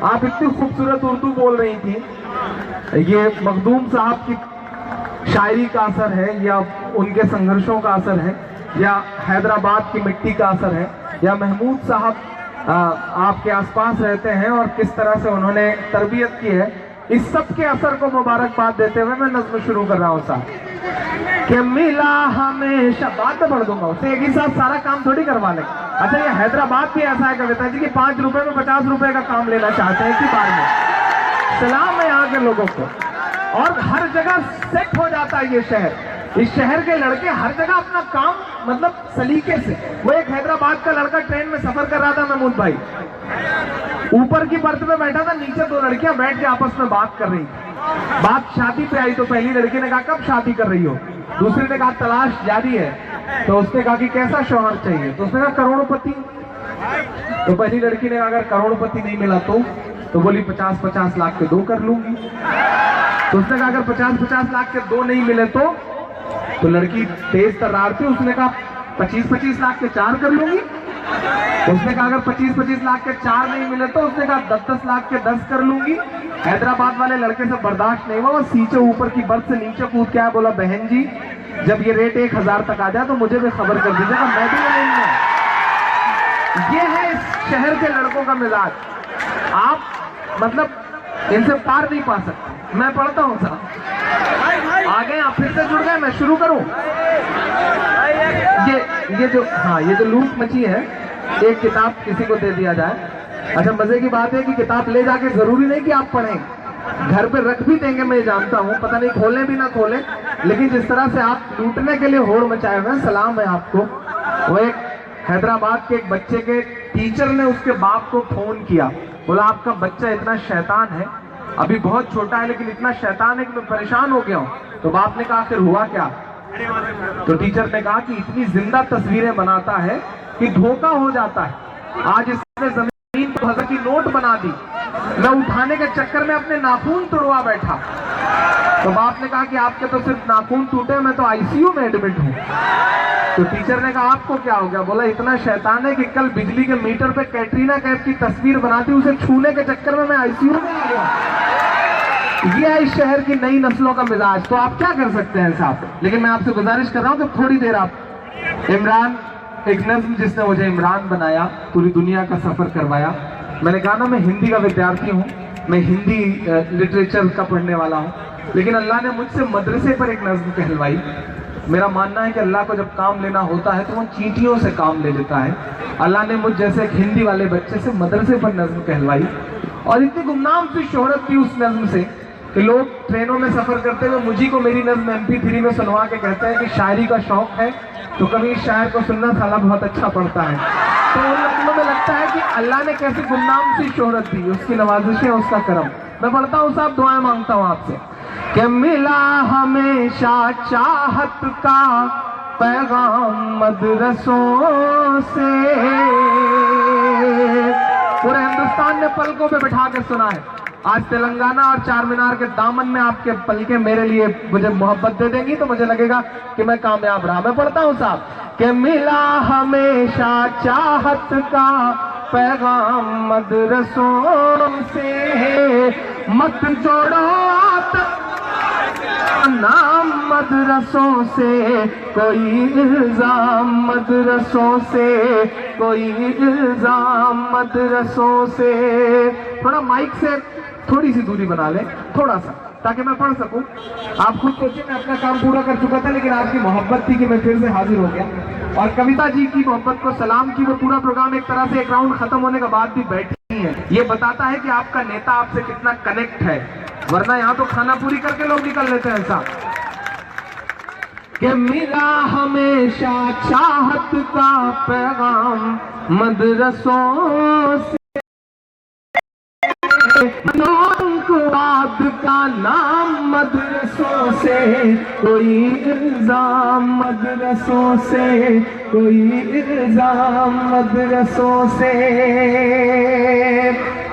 A: आप इतनी खूबसूरत उर्दू बोल रही थी। ये मखदूम साहब की शायरी का असर है, या उनके संघर्षों का असर है, या हैदराबाद की मिट्टी का असर है, या महमूद साहब आपके आसपास रहते हैं और किस तरह से उन्होंने तरबियत की है, इस सब के असर को मुबारकबाद देते हुए मैं नज़्म शुरू कर रहा हूँ साहब। कि मिला हमेशा, बात तो पढ़ दूंगा उससे, एक ही साथ सारा काम थोड़ी करवा लें। अच्छा, ये हैदराबाद भी ऐसा है कविता जी कि 5 रुपए में 50 रुपए का काम लेना चाहते हैं इसी बार में। सलाम है यहाँ के लोगों को। और हर जगह सेट हो जाता है ये शहर। इस शहर के लड़के हर जगह अपना काम मतलब सलीके से। वो एक हैदराबाद का लड़का ट्रेन में सफर कर रहा था महमूद भाई, ऊपर की बर्थ पे बैठा था, नीचे 2 लड़कियां बैठ के आपस में बात कर रही थी। बात शादी पे आई तो पहली लड़की ने कहा कब शादी कर रही हो, दूसरी ने कहा तलाश जारी है, तो उसने कहा कि कैसा शौहर चाहिए, तो उसने कहा करोड़पति। तो पहली लड़की ने कहा अगर करोड़पति नहीं मिला तो बोली 50-50 लाख के 2 कर लूंगी। तो उसने कहा अगर 50-50 लाख के 2 नहीं मिले तो लड़की तेज तर्रार थी, उसने कहा 25-25 लाख के 4 कर लूंगी। उसने कहा अगर 25-25 लाख के 4 नहीं मिले तो उसने कहा 10-10 लाख के 10 कर लूंगी। हैदराबाद वाले लड़के से बर्दाश्त नहीं हुआ, वो सीचे ऊपर की बर्थ से नीचे कूद के आया, बोला बहन जी जब ये रेट 1000 तक आ जाए तो मुझे भी खबर कर दीजिएगा, मैं भी लाइन में। ये है इस शहर के लड़कों का मिजाज, आप मतलब इनसे पार नहीं पा सकते। मैं पढ़ता हूँ साहब, आगे आप फिर से जुड़ गए, मैं शुरू करूं। ये जो लूट मची है, एक किताब किसी को दे दिया जाए। अच्छा, मजे की बात है कि किताब ले जाके जरूरी नहीं कि आप पढ़ें, घर पे रख भी देंगे, मैं जानता हूँ, पता नहीं खोलें भी ना खोलें, लेकिन जिस तरह से आप लूटने के लिए होड़ मचाए हुए हैं, सलाम है आपको। वो एक हैदराबाद के एक बच्चे के टीचर ने उसके बाप को फोन किया, बोला आपका बच्चा इतना शैतान है, अभी बहुत छोटा है लेकिन इतना शैतान है कि मैं परेशान हो गया हूँ। तो बाप ने कहा फिर हुआ क्या? तो टीचर ने कहा कि इतनी जिंदा तस्वीरें बनाता है कि धोखा हो जाता है। आज इसने जमीन पर 1000 की नोट बना दी, मैं उठाने के चक्कर में अपने नाखून तोड़वा बैठा। तो बाप ने कहा कि आपके तो सिर्फ नाखून टूटे, मैं तो आईसीयू में एडमिट हूँ। तो टीचर ने कहा आपको क्या हो गया? बोला इतना शैतान है कि कल बिजली के मीटर पे कैटरीना कैफ की तस्वीर बनाती, उसे छूने के चक्कर में मैं आईसीयू में आ गया। ये है इस शहर की नई नस्लों का मिजाज। तो आप क्या कर सकते हैं साहब? लेकिन मैं आपसे गुजारिश कर रहा हूँ कि थोड़ी देर आप इमरान, एक नज्म जिसने मुझे इमरान बनाया, पूरी दुनिया का सफर करवाया। मैंने कहा ना मैं हिंदी का विद्यार्थी हूँ, मैं हिंदी लिटरेचर का पढ़ने वाला हूँ, लेकिन अल्लाह ने मुझसे मदरसे पर एक नज्म कहलवाई। मेरा मानना है कि अल्लाह को जब काम लेना होता है तो वो चींटियों से काम ले लेता है। अल्लाह ने मुझ जैसे एक हिंदी वाले बच्चे से मदरसे पर नज्म कहलवाई, और इतनी गुमनाम सी शोहरत थी उस नज्म से कि लोग ट्रेनों में सफर करते हुए मुझी को मेरी नज्म MP3 में सुनवा के कहते हैं कि शायरी का शौक है तो कभी इस शायर को सुनना, साला बहुत अच्छा पढ़ता है। तो उन लोगों में लगता है कि अल्लाह ने कैसी गुमनाम सी शोहरत दी, उसकी नवाजिशें, उसका करम। मैं पढ़ता हूँ साहब, दुआएं मांगता हूँ आपसे कि मिला हमेशा चाहत का पैगाम मदरसों से। पूरे हिंदुस्तान ने पलकों पे बिठा के सुना है। आज तेलंगाना और चार मीनार के दामन में आपके पलके मेरे लिए मुझे मोहब्बत दे देंगी तो मुझे लगेगा कि मैं कामयाब रहा। मैं पढ़ता हूँ साहब कि मिला हमेशा चाहत का पैगाम मदरसों से, मत जोड़ो नाम मदरसों से, कोई इल्जाम मदरसों से, कोई इल्जाम मदरसों से। थोड़ा माइक से थोड़ी सी दूरी बना ले, थोड़ा सा, ताकि मैं पढ़ सकूं। आप खुद सोचिए, मैं अपना काम पूरा कर चुका था, लेकिन आपकी मोहब्बत थी कि मैं फिर से हाजिर हो गया। और कविता जी की मोहब्बत को सलाम की वो पूरा प्रोग्राम एक तरह से एक राउंड खत्म होने के बाद भी बैठी है। ये बताता है कि आपका नेता आपसे कितना कनेक्ट है, वरना यहाँ तो खाना पूरी करके लोग निकल लेते हैं ऐसा। कि मिला हमेशा चाहत का पैगाम मदरसों से, मनोवाद का नाम मदरसों से, कोई इल्जाम मदरसों से, कोई इल्जाम मदरसों से।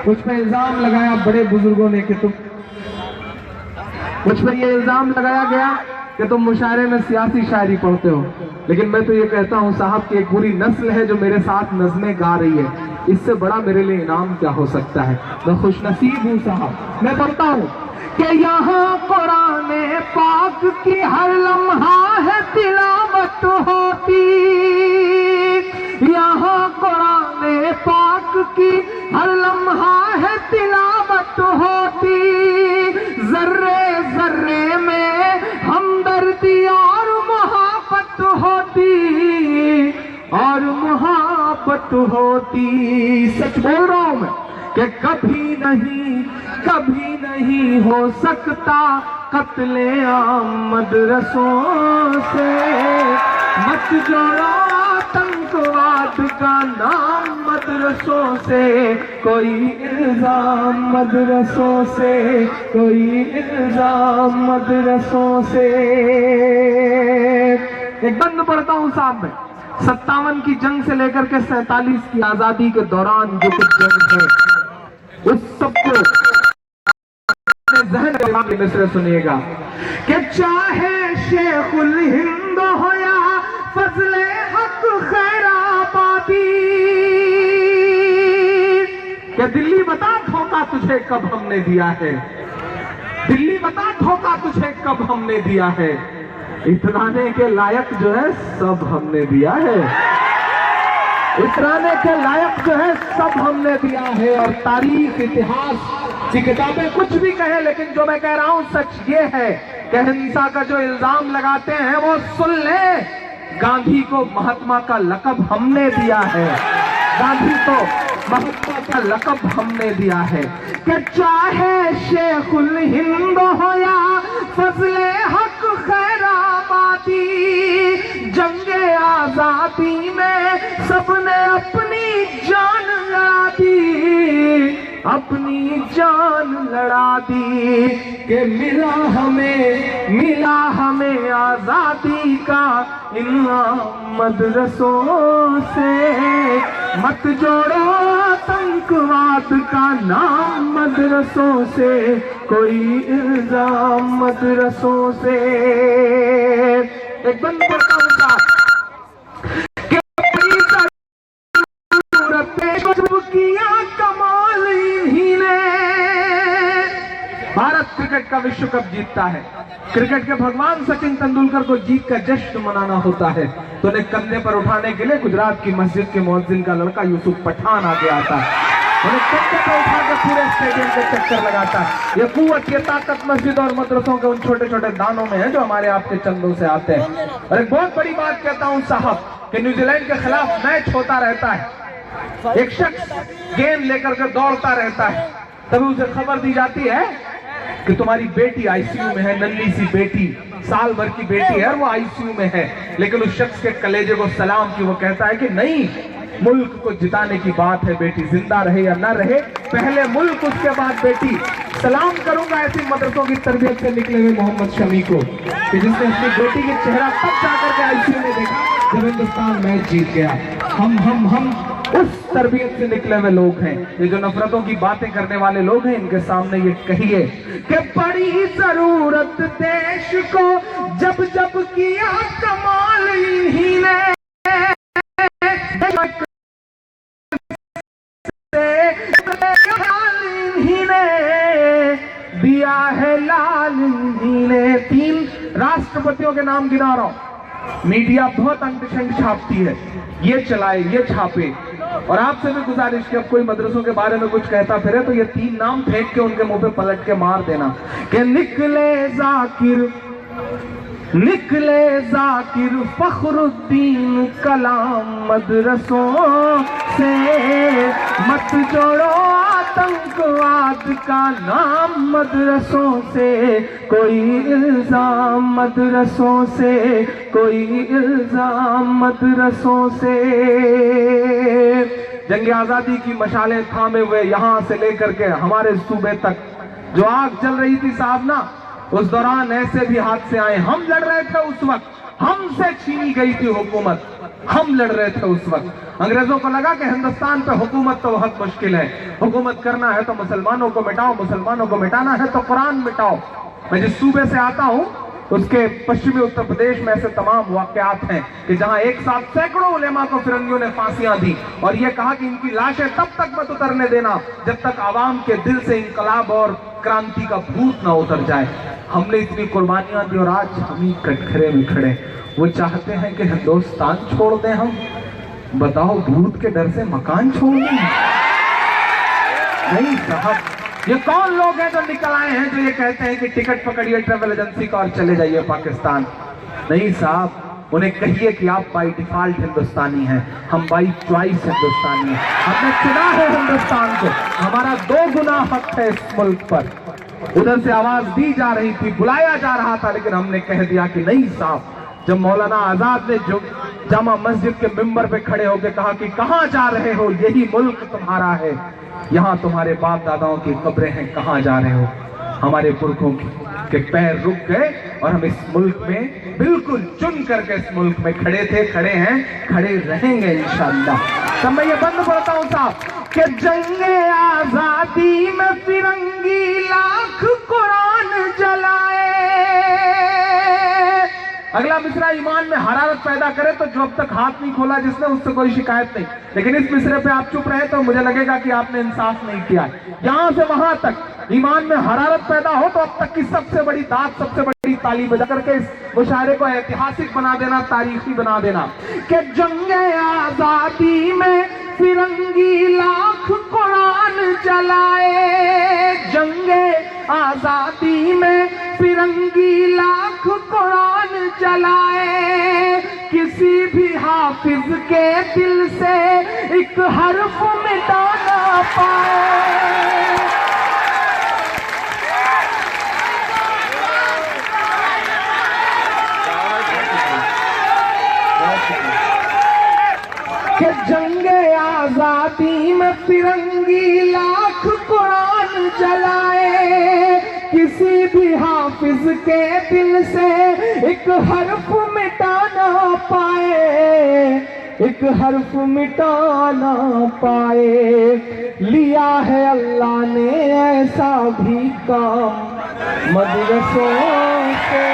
A: कुछ पे इल्जाम लगाया बड़े बुजुर्गों ने कि तुम, कुछ पे ये इल्जाम लगाया गया कि तुम मुशायरे में सियासी शायरी पढ़ते हो, लेकिन मैं तो ये कहता हूँ साहब कि एक पूरी नस्ल है जो मेरे साथ नज़में गा रही है, इससे बड़ा मेरे लिए इनाम क्या हो सकता है। मैं खुशनसीब हूँ साहब। मैं पढ़ता हूँ कि यहाँ कुरान पाक की हर लम्हा है तिलावत होती, यहाँ कुरान पाक की हर लम्हा है तिलावत होती, जर्रे जर्रे में हमदर्दी और मोहब्बत होती, और मोहब्बत होती। सच बोल रहा हूं मैं कि कभी नहीं हो सकता कत्ले आम मदरसों से, मत जोड़ो आतंकवाद का नाम मदरसों से, कोई इल्जाम मदरसों से, कोई इल्जाम मदरसों से। एक बंद पढ़ता हूं साहब में, 57 की जंग से लेकर के 47 की आजादी के दौरान जो कुछ जंग है उस सबको जहन दिमाग में से सुनिएगा कि चाहे शेखुल हिंद हो या फजले हक खैराबादी, क्या दिल्ली बता धोखा तुझे कब हमने दिया है, दिल्ली बता धोखा तुझे कब हमने दिया है, इतराने के लायक जो है सब हमने दिया है, इतराने के लायक जो है सब हमने दिया है। और तारीख इतिहास की किताबें कुछ भी कहे, लेकिन जो मैं कह रहा हूं सच ये है कि हिंसा का जो इल्जाम लगाते हैं वो सुन ले, गांधी को महात्मा का लकब हमने दिया है, गांधी को महात्मा का लकब हमने दिया है। कि चाहे शेखुल हिंद हो या फजले हक खैराबादी, जंगे आजादी में सबने अपनी जान लड़ा दी, अपनी जान लड़ा दी। कि मिला हमें आजादी का इनाम मदरसों से, मत जोड़ो आतंकवाद का नाम मदरसों से, कोई इल्जाम मदरसों से। एक बंद करता हूं किया कमाल इन्हीं ने। भारत क्रिकेट का विश्व कप जीतता है, क्रिकेट के भगवान सचिन तेंदुलकर को जीत का जश्न मनाना होता है, तो उन्हें कंधे पर उठाने के लिए गुजरात की मस्जिद के मुअज्जिन का लड़का यूसुफ पठान आगे आता है, उन्हें कंधे पर उठा के पूरे स्टेडियम के चक्कर लगाता है। ये कुव्वत, ये ताकत मस्जिद और मदरसों के उन छोटे छोटे दानों में है जो हमारे आपके चंदों से आते हैं। और एक बहुत बड़ी बात कहता हूं साहब कि न्यूजीलैंड के खिलाफ मैच होता रहता है, एक शख्स गेंद लेकर के दौड़ता रहता है, तभी उसे खबर दी जाती है कि तुम्हारी बेटी आईसीयू में है, नन्ही सी बेटी, साल भर की बेटी है और वो आईसीयू में है। लेकिन उस शख्स के कलेजे को सलाम की वो कहता है कि नहीं, मुल्क को जिताने की बात है, बेटी जिंदा रहे या ना रहे, पहले मुल्क उसके बाद बेटी। सलाम करूंगा ऐसी मदरसों की तरबियत से निकले हुए मोहम्मद शमी को कि जिसने अपनी बेटी के चेहरा तब जाकर के आईसीयू में देखा जब हिंदुस्तान मैच जीत गया। हम उस तरबियत से निकले हुए लोग हैं। ये जो नफरतों की बातें करने वाले लोग हैं, इनके सामने ये कहिए कि बड़ी जरूरत देश को जब जब किया कमाल इन्हीं ने। फिरंगियों के नाम गिना रहा हूं। मीडिया बहुत अंडशंड छापती है, ये चलाए ये छापे। और आपसे भी गुजारिश कि अब कोई मदरसों के बारे में कुछ कहता फिरे तो ये 3 नाम फेंक के उनके मुंह पे पलट के मार देना कि निकले जाकिर फखरुद्दीन कलाम मदरसों से, मत जोड़ो आतंकवाद का नाम मदरसों से, कोई इल्जाम मदरसों से, कोई इल्जाम मदरसों से। जंग आजादी की मशालें थामे हुए यहां से लेकर के हमारे सूबे तक जो आग जल रही थी साहब ना, उस दौरान ऐसे भी हादसे आए। हम लड़ रहे थे उस वक्त, हमसे छीनी गई थी हुकूमत, हम लड़ रहे थे उस वक्त। अंग्रेजों को लगा कि हिंदुस्तान पे हुकूमत तो बहुत मुश्किल है, हुकूमत करना है तो मुसलमानों को मिटाओ, मुसलमानों को मिटाना है तो कुरान मिटाओ। मैं जिस सूबे से आता हूं उसके पश्चिमी उत्तर प्रदेश में ऐसे तमाम वाकयात हैं कि जहां एक साथ सैकड़ों उलेमा को फिरंगियों ने फांसियां दी और यह कहा कि इनकी लाशें तब तक मत उतरने देना जब तक आवाम के दिल से इंकलाब और क्रांति का भूत ना उतर जाए। हमने इतनी कुर्बानियां दी और आज हम ही कटघरे में खड़े। वो चाहते हैं कि हिंदुस्तान छोड़ दें हम, बताओ भूत के डर से मकान छोड़ दें? नहीं साहब, ये कौन लोग हैं जो निकल आए हैं जो ये कहते हैं कि टिकट पकड़िए ट्रेवल एजेंसी का और चले जाइए पाकिस्तान? नहीं साहब, उन्हें कहिए कि आप बाई डिफॉल्ट हिंदुस्तानी हैं, हम बाई चॉइस हिंदुस्तानी हैं। हमने चुना है हिंदुस्तान को, हमारा 2 गुना हक है इस मुल्क पर। उधर से आवाज दी जा रही थी, बुलाया जा रहा था, लेकिन हमने कह दिया कि नहीं साहब। जब मौलाना आजाद ने जो जामा मस्जिद के मिंबर पे खड़े होकर कहा कि कहां जा रहे हो, यही मुल्क तुम्हारा है, यहाँ तुम्हारे बाप दादाओं की कब्रें हैं, कहां जा रहे हो? हमारे पुरखों के पैर रुक गए और हम इस मुल्क में बिल्कुल चुन करके इस मुल्क में खड़े थे, खड़े हैं, खड़े रहेंगे इंशाअल्लाह। तब मैं ये बंद करता हूं साहब कि जंगे आजादी में फिरंगी लाख कुरान जलाए। अगला मिसरा ईमान में हरारत पैदा करे तो जो अब तक हाथ नहीं खोला जिसने, उससे कोई शिकायत नहीं, लेकिन इस मिसरे पे आप चुप रहे तो मुझे लगेगा कि आपने इंसाफ नहीं किया। यहां से वहां तक ईमान में हरारत पैदा हो तो अब तक की सबसे बड़ी दाद, सबसे बड़ी ताली बजा करके इस मुशायरे को ऐतिहासिक बना देना, तारीखी बना देना कि जंगे आजादी में फिरंगी लाख कुरान जलाए। जंगे आजादी में फिरंगी लाख कुरान जलाए। किसी भी हाफिज के दिल से एक हर्फ मिटा ना पाए। कि जंगे आजादी में फिरंगी लाख कुरान जलाए। किसी भी हाफिज के दिल से एक हर्फ मिटा ना पाए, एक हर्फ मिटा ना पाए। लिया है अल्लाह ने ऐसा भी काम मदरसों से,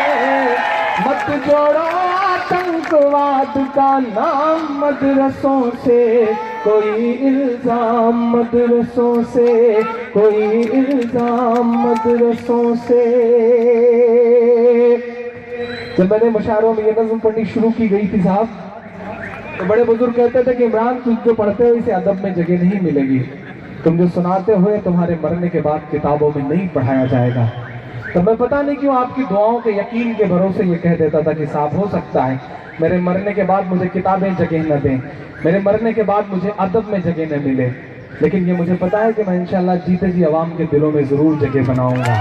A: मत जोड़ो आतंकवाद का नाम मदरसों से, कोई इल्जाम मदरसों से, कोई इल्जाम मदरसों से। जब मैंने मुशायरों में ये नज़्म पढ़नी शुरू की गई थी साहब, तो बड़े बुजुर्ग कहते थे कि इमरान तुम जो पढ़ते हो इसे अदब में जगह नहीं मिलेगी, तुम जो सुनाते हुए तुम्हारे मरने के बाद किताबों में नहीं पढ़ाया जाएगा। तो मैं पता नहीं क्यों आपकी दुआओं के यकीन के भरोसे ये कह देता था कि साहब हो सकता है मेरे मरने के बाद मुझे किताबें जगह न दें, मेरे मरने के बाद मुझे अदब में जगह न मिले, लेकिन ये मुझे पता है कि मैं इंशाल्लाह जीते जी अवाम के दिलों में जरूर जगह बनाऊंगा।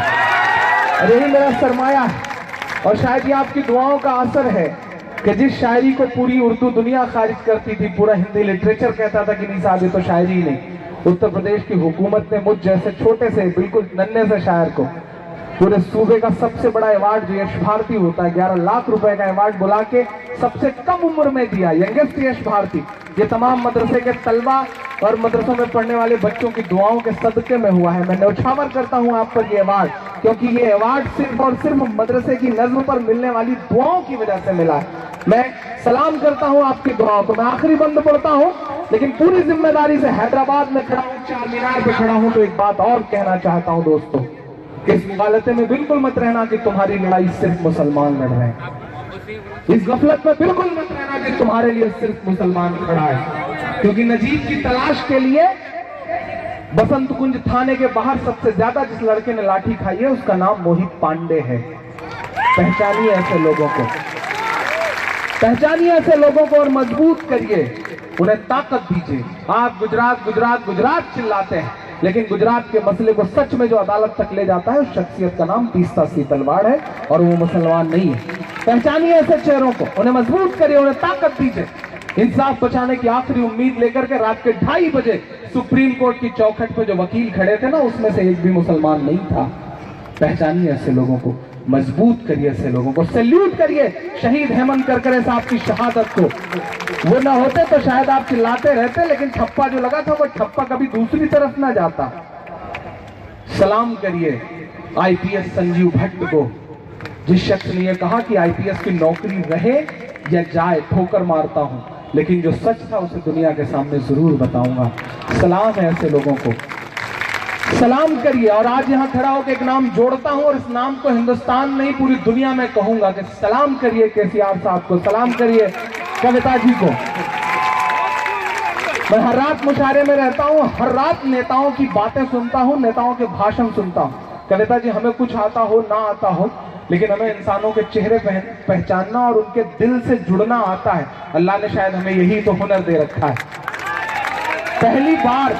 A: और यही मेरा सरमाया है। और शायद ये आपकी दुआओं का असर है कि जिस शायरी को पूरी उर्दू दुनिया खारिज करती थी, पूरा हिंदी लिटरेचर कहता था कि नहीं साहब ये तो शायरी ही नहीं, उत्तर प्रदेश की हुकूमत ने मुझ जैसे छोटे से बिल्कुल नन्हे से शायर को पूरे सूबे का सबसे बड़ा अवार्ड जो यश भारती होता है 11 लाख रुपए का अवार्ड बुला के सबसे कम उम्र में दिया, यंगेस्ट यश भारती। ये तमाम मदरसे के तलबा और मदरसों में पढ़ने वाले बच्चों की दुआओं के सदके में हुआ है। मैं न्यौछावर करता हूं आप पर ये अवार्ड, क्योंकि ये अवार्ड सिर्फ और सिर्फ मदरसे की नज़्म पर मिलने वाली दुआओं की वजह से मिला है। मैं सलाम करता हूं आपकी दुआओं को। मैं आखिरी बंद पढ़ता हूं, लेकिन पूरी जिम्मेदारी से हैदराबाद में खड़ा हूं, चार मीनार पे खड़ा हूं, तो एक बात और कहना चाहता हूं दोस्तों, इस मुगालते में बिल्कुल मत रहना कि तुम्हारी लड़ाई सिर्फ मुसलमान लड़ रहे हैं। इस गफलत में बिल्कुल मत रहना कि तुम्हारे लिए सिर्फ मुसलमान खड़ा है, क्योंकि नजीब की तलाश के लिए बसंत कुंज थाने के बाहर सबसे ज्यादा जिस लड़के ने लाठी खाई है उसका नाम मोहित पांडे है। पहचानिए ऐसे लोगों को, पहचानिए ऐसे लोगों को और मजबूत करिए, उन्हें ताकत दीजिए। आप गुजरात गुजरात गुजरात चिल्लाते हैं, लेकिन गुजरात के मसले को सच में जो अदालत तक ले जाता है उस शख्सियत का नाम तीस्ता सिंह तलवार है और वो मुसलमान नहीं है। पहचानिए ऐसे चेहरों को, उन्हें मजबूत करिए, उन्हें ताकत दीजिए। इंसाफ बचाने की आखिरी उम्मीद लेकर के रात के 2:30 बजे सुप्रीम कोर्ट की चौखट पे जो वकील खड़े थे ना, उसमें से एक भी मुसलमान नहीं था। पहचानिए ऐसे लोगों को, मजबूत करिए ऐसे लोगों को, सैल्यूट करिए शहीद हेमंत करकरे साहब की शहादत को। वो ना होते तो शायद आप चिल्लाते रहते, लेकिन ठप्पा जो लगा था वो ठप्पा कभी दूसरी तरफ ना जाता। सलाम करिए आईपीएस संजीव भट्ट को, जिस शख्स ने यह कहा कि आईपीएस की नौकरी रहे या जाए ठोकर मारता हूं, लेकिन जो सच था उसे दुनिया के सामने जरूर बताऊंगा। सलाम है ऐसे लोगों को, सलाम करिए। और आज यहां खड़ा होकर एक नाम जोड़ता हूं और इस नाम को हिंदुस्तान नहीं पूरी दुनिया में कहूंगा कि सलाम करिए केसीआर साहब को, सलाम करिए कविता जी को। मैं हर रात मुशायरे में रहता हूं, हर रात नेताओं की बातें सुनता हूं, नेताओं के भाषण सुनता हूं। कविता जी, हमें कुछ आता हो ना आता हो, लेकिन हमें इंसानों के चेहरे पहचानना और उनके दिल से जुड़ना आता है। अल्लाह ने शायद हमें यही तो हुनर दे रखा है। पहली बार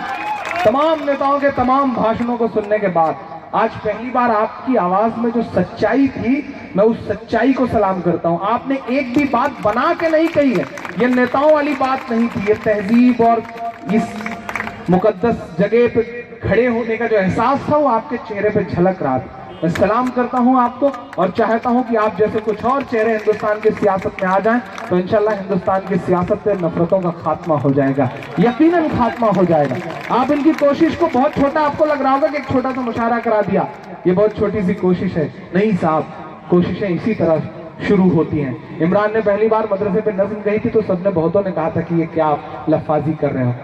A: तमाम नेताओं के तमाम भाषणों को सुनने के बाद आज पहली बार आपकी आवाज में जो सच्चाई थी, मैं उस सच्चाई को सलाम करता हूं। आपने एक भी बात बना के नहीं कही है, ये नेताओं वाली बात नहीं थी, ये तहजीब और इस मुकद्दस जगह पे खड़े होने का जो एहसास था वो आपके चेहरे पे झलक रहा था। मैं सलाम करता हूं आपको और चाहता हूं कि आप जैसे कुछ और चेहरे हिंदुस्तान की सियासत में आ जाएं, तो इंशाल्लाह हिंदुस्तान की सियासत से नफरतों का खात्मा हो जाएगा, यकीनन खात्मा हो जाएगा। आप इनकी कोशिश को बहुत छोटा आपको लग रहा होगा कि एक छोटा सा मुशायरा करा दिया, ये बहुत छोटी सी कोशिश है। नहीं साहब, कोशिशें इसी तरह शुरू होती हैं। इमरान ने पहली बार मदरसे पे नज़्म कही थी तो सबने बहुतों ने कहा था कि ये क्या आप लफाजी कर रहे हो,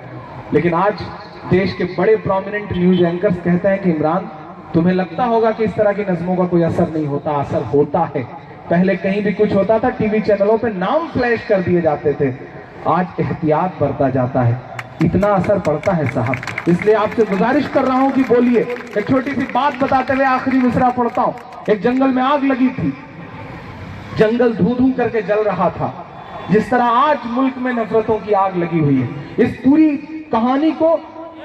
A: लेकिन आज देश के बड़े प्रोमिनेंट न्यूज एंकर्स कहते हैं कि इमरान, तुम्हें लगता होगा कि इस तरह की नज़मों का कोई असर नहीं होता, असर होता है। पहले कहीं भी कुछ होता था टीवी चैनलों पे नाम फ्लैश कर दिए जाते थे, आज एहतियात बरता जाता है, इतना असर पड़ता है साहब। इसलिए आपसे गुजारिश कर रहा हूं कि बोलिए। एक छोटी सी बात बताते हुए आखिरी मिसरा पढ़ता हूं। एक जंगल में आग लगी थी, जंगल धू धू करके जल रहा था, जिस तरह आज मुल्क में नफरतों की आग लगी हुई है। इस पूरी कहानी को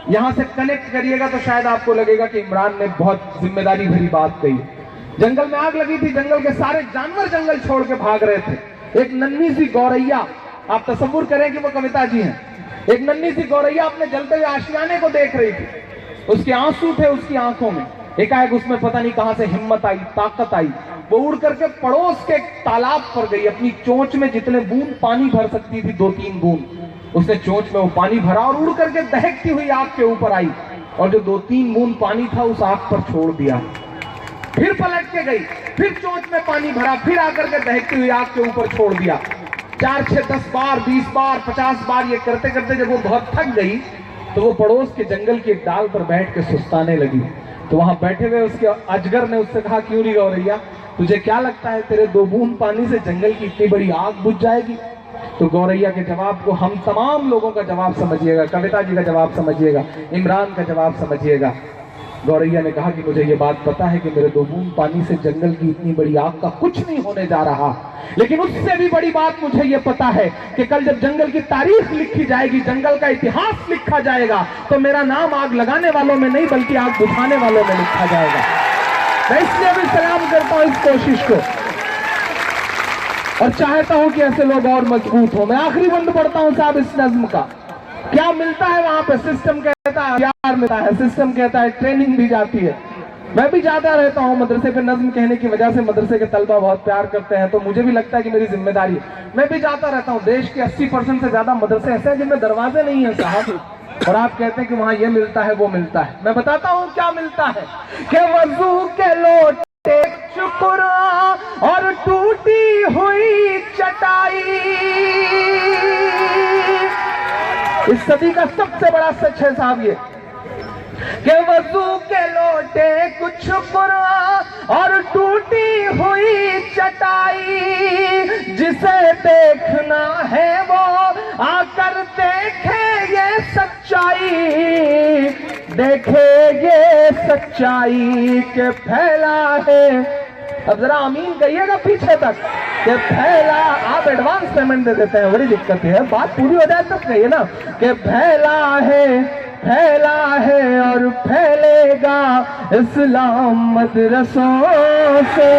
A: यहां से कनेक्ट करिएगा तो शायद आपको लगेगा कि इमरान ने बहुत जिम्मेदारी भरी बात कही। जंगल में आग लगी थी, जंगल के सारे जानवर जंगल छोड़ के भाग रहे थे। एक नन्ही सी गौरैया, आप तसव्वुर करें कि वो कविता जी हैं, एक नन्ही सी गौरैया अपने जलते हुए आशियाने को देख रही थी, उसके आंसू थे उसकी आंखों में। एकाएक उसमें पता नहीं कहां से हिम्मत आई, ताकत आई, वो उड़ करके पड़ोस के तालाब पर गई। अपनी चोंच में जितने बूंद पानी भर सकती थी, 2-3 बूंद, उसने चोंच में वो पानी भरा और उड़ करके दहकती हुई आग के ऊपर आई और जो 2-3 बूंद पानी था उस आग पर छोड़ दिया। फिर पलट के गई, फिर चोंच में पानी भरा, फिर आकर के दहकती हुई आग के ऊपर छोड़ दिया। 4, 6, 10 बार, 20 बार, 50 बार ये करते करते जब वो बहुत थक गई तो वो पड़ोस के जंगल की एक डाल पर बैठ के सुस्ताने लगी। तो वहां बैठे हुए उसके अजगर ने उससे कहा, क्यों नहीं गौरैया, तुझे क्या लगता है तेरे 2 बूंद पानी से जंगल की इतनी बड़ी आग बुझ जाएगी? तो गौरैया के जवाब को हम तमाम लोगों का जवाब समझिएगा, कविता जी का जवाब समझिएगा, इमरान का जवाब समझिएगा। गौरैया ने कहा कि मुझे ये बात पता है कि मेरे 2 बूंद पानी से जंगल की इतनी बड़ी आग का कुछ नहीं होने जा रहा, लेकिन उससे भी बड़ी बात मुझे ये पता है कि कल जब जंगल की तारीख लिखी जाएगी, जंगल का इतिहास लिखा जाएगा, तो मेरा नाम आग लगाने वालों में नहीं बल्कि आग बुझाने वालों में लिखा जाएगा। मैं इसलिए भी सलाम करता हूं इस कोशिश को और चाहता हूं कि ऐसे लोग और मजबूत हो। मैं आखिरी बंद पढ़ता हूं साहब इस नज्म का। क्या मिलता है वहां पे? सिस्टम कहता है प्यार मिलता है, सिस्टम कहता है ट्रेनिंग भी जाती है। मैं भी जाता रहता हूं मदरसे पे, नज्म कहने की वजह से मदरसे के तलबा बहुत प्यार करते हैं, तो मुझे भी लगता है कि मेरी जिम्मेदारी है। मैं भी जाता रहता हूं। देश के 80% से ज्यादा मदरसे ऐसे हैं जिनमें दरवाजे नहीं है साहब, और आप कहते हैं कि वहां ये मिलता है वो मिलता है। मैं बताता हूं क्या मिलता है कि वजू के लोटे, शुक्र और टूटी हुई चटाई। इस सदी का सबसे बड़ा सच है साहब ये कि वजू के लोटे कुछ कुरान और टूटी हुई चटाई, जिसे देखना है वो आकर देखे ये सच्चाई, देखे ये सच्चाई के फैला है। अब जरा आमीन कहिएगा पीछे तक कि फैला, आप एडवांस पेमेंट दे देते हैं, बड़ी दिक्कत है, बात पूरी हो जाए तब कहिए ना कि फैला है और फैलेगा इस्लाम मदरसों से,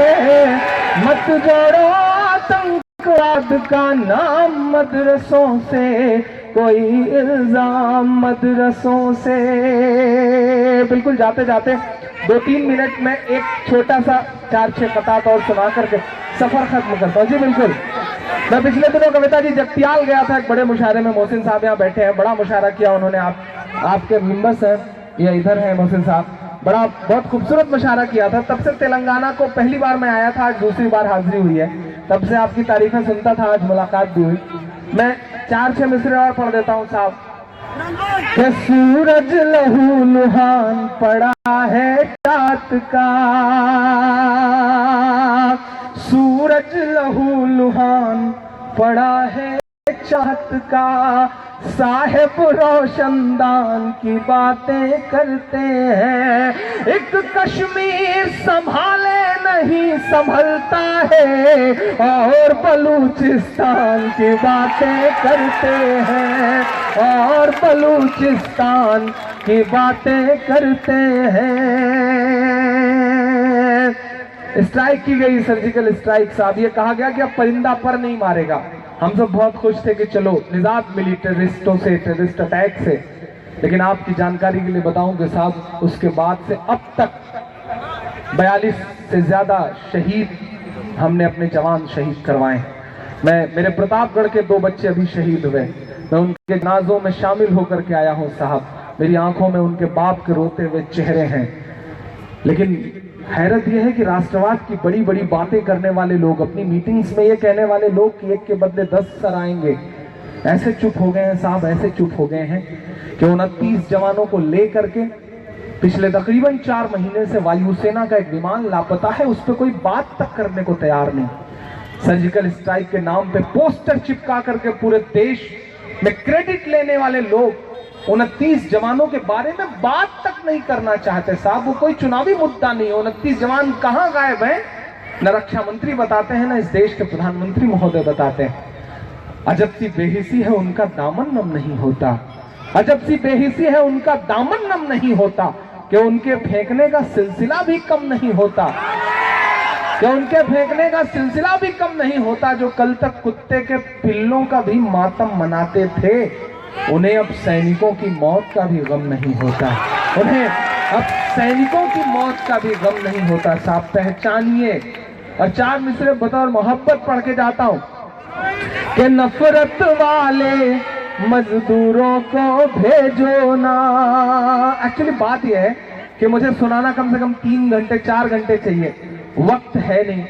A: मत जोड़ो आतंकवाद का नाम मदरसों से, कोई इल्जाम मदरसों से। बिल्कुल जाते जाते 2-3 मिनट में एक छोटा सा 4-6 कतात और सुना करके सफर खत्म करता हूँ। जी बिल्कुल, मैं पिछले दिनों कविता जी जगतियाल गया था, एक बड़े मुशायरे में मोहसिन साहब यहाँ बैठे हैं, बड़ा मुशायरा किया उन्होंने। आपके मेंबर्स हैं, ये इधर हैं मोहसिन साहब, बहुत खूबसूरत मुशायरा किया था। तब से तेलंगाना को पहली बार मैं आया था, आज दूसरी बार हाजिरी हुई है, तब से आपकी तारीफें सुनता था, आज मुलाकात भी हुई। मैं 4-6 मिसरे और पढ़ देता हूँ साहब। कि सूरज लहू लुहान पड़ा है रात का, सूरज लहू लुहान पड़ा है चाहत का, साहिब रोशनदान की बातें करते हैं, एक कश्मीर संभाले नहीं संभलता है, और बलूचिस्तान की बातें करते हैं, और बलूचिस्तान की बातें करते हैं। स्ट्राइक की गई, सर्जिकल स्ट्राइक साहब, ये कहा गया कि अब परिंदा पर नहीं मारेगा। हम सब बहुत खुश थे कि चलो निजात मिली टेररिस्टों से, टेररिस्ट अटैक से, लेकिन आपकी जानकारी के लिए बताऊं कि साहब उसके बाद से अब तक 42 से ज्यादा शहीद हमने अपने जवान शहीद करवाए। मेरे प्रतापगढ़ के 2 बच्चे अभी शहीद हुए, मैं उनके जनाजों में शामिल होकर के आया हूं साहब, मेरी आंखों में उनके बाप के रोते हुए चेहरे हैं। लेकिन हैरत यह है कि राष्ट्रवाद की बड़ी बड़ी बातें करने वाले लोग, अपनी मीटिंग्स में ये कहने वाले लोग कि एक के बदले 10 सर आएंगे, ऐसे चुप हो गए हैं साहब, ऐसे चुप हो गए हैं कि 29 जवानों को लेकर के पिछले तकरीबन 4 महीने से वायुसेना का एक विमान लापता है, उस पर कोई बात तक करने को तैयार नहीं। सर्जिकल स्ट्राइक के नाम पे पोस्टर चिपका करके पूरे देश में क्रेडिट लेने वाले लोग 29 जवानों के बारे में बात तक नहीं करना चाहते साहब। वो कोई चुनावी मुद्दा नहीं है। 29 जवान कहां गायब हैं, न रक्षा मंत्री बताते हैं, न इस देश के प्रधानमंत्री महोदय बताते हैं। अजब सी बेहिसी है उनका दामन नम नहीं होता, अजब सी बेहिसी है उनका दामन नम नहीं होता, कि उनके फेंकने का सिलसिला भी कम नहीं होता, कि उनके फेंकने का सिलसिला भी कम नहीं होता। जो कल तक कुत्ते के पिल्लों का भी मातम मनाते थे, उन्हें अब सैनिकों की मौत का भी गम नहीं होता, उन्हें अब सैनिकों की मौत का भी गम नहीं होता साहब। पहचानिए। और 4 मिसरे बतौर मोहब्बत पढ़ के जाता हूं कि नफरत वाले मजदूरों को भेजो ना। एक्चुअली बात यह है कि मुझे सुनाना कम से कम 3 घंटे 4 घंटे चाहिए, वक्त है नहीं,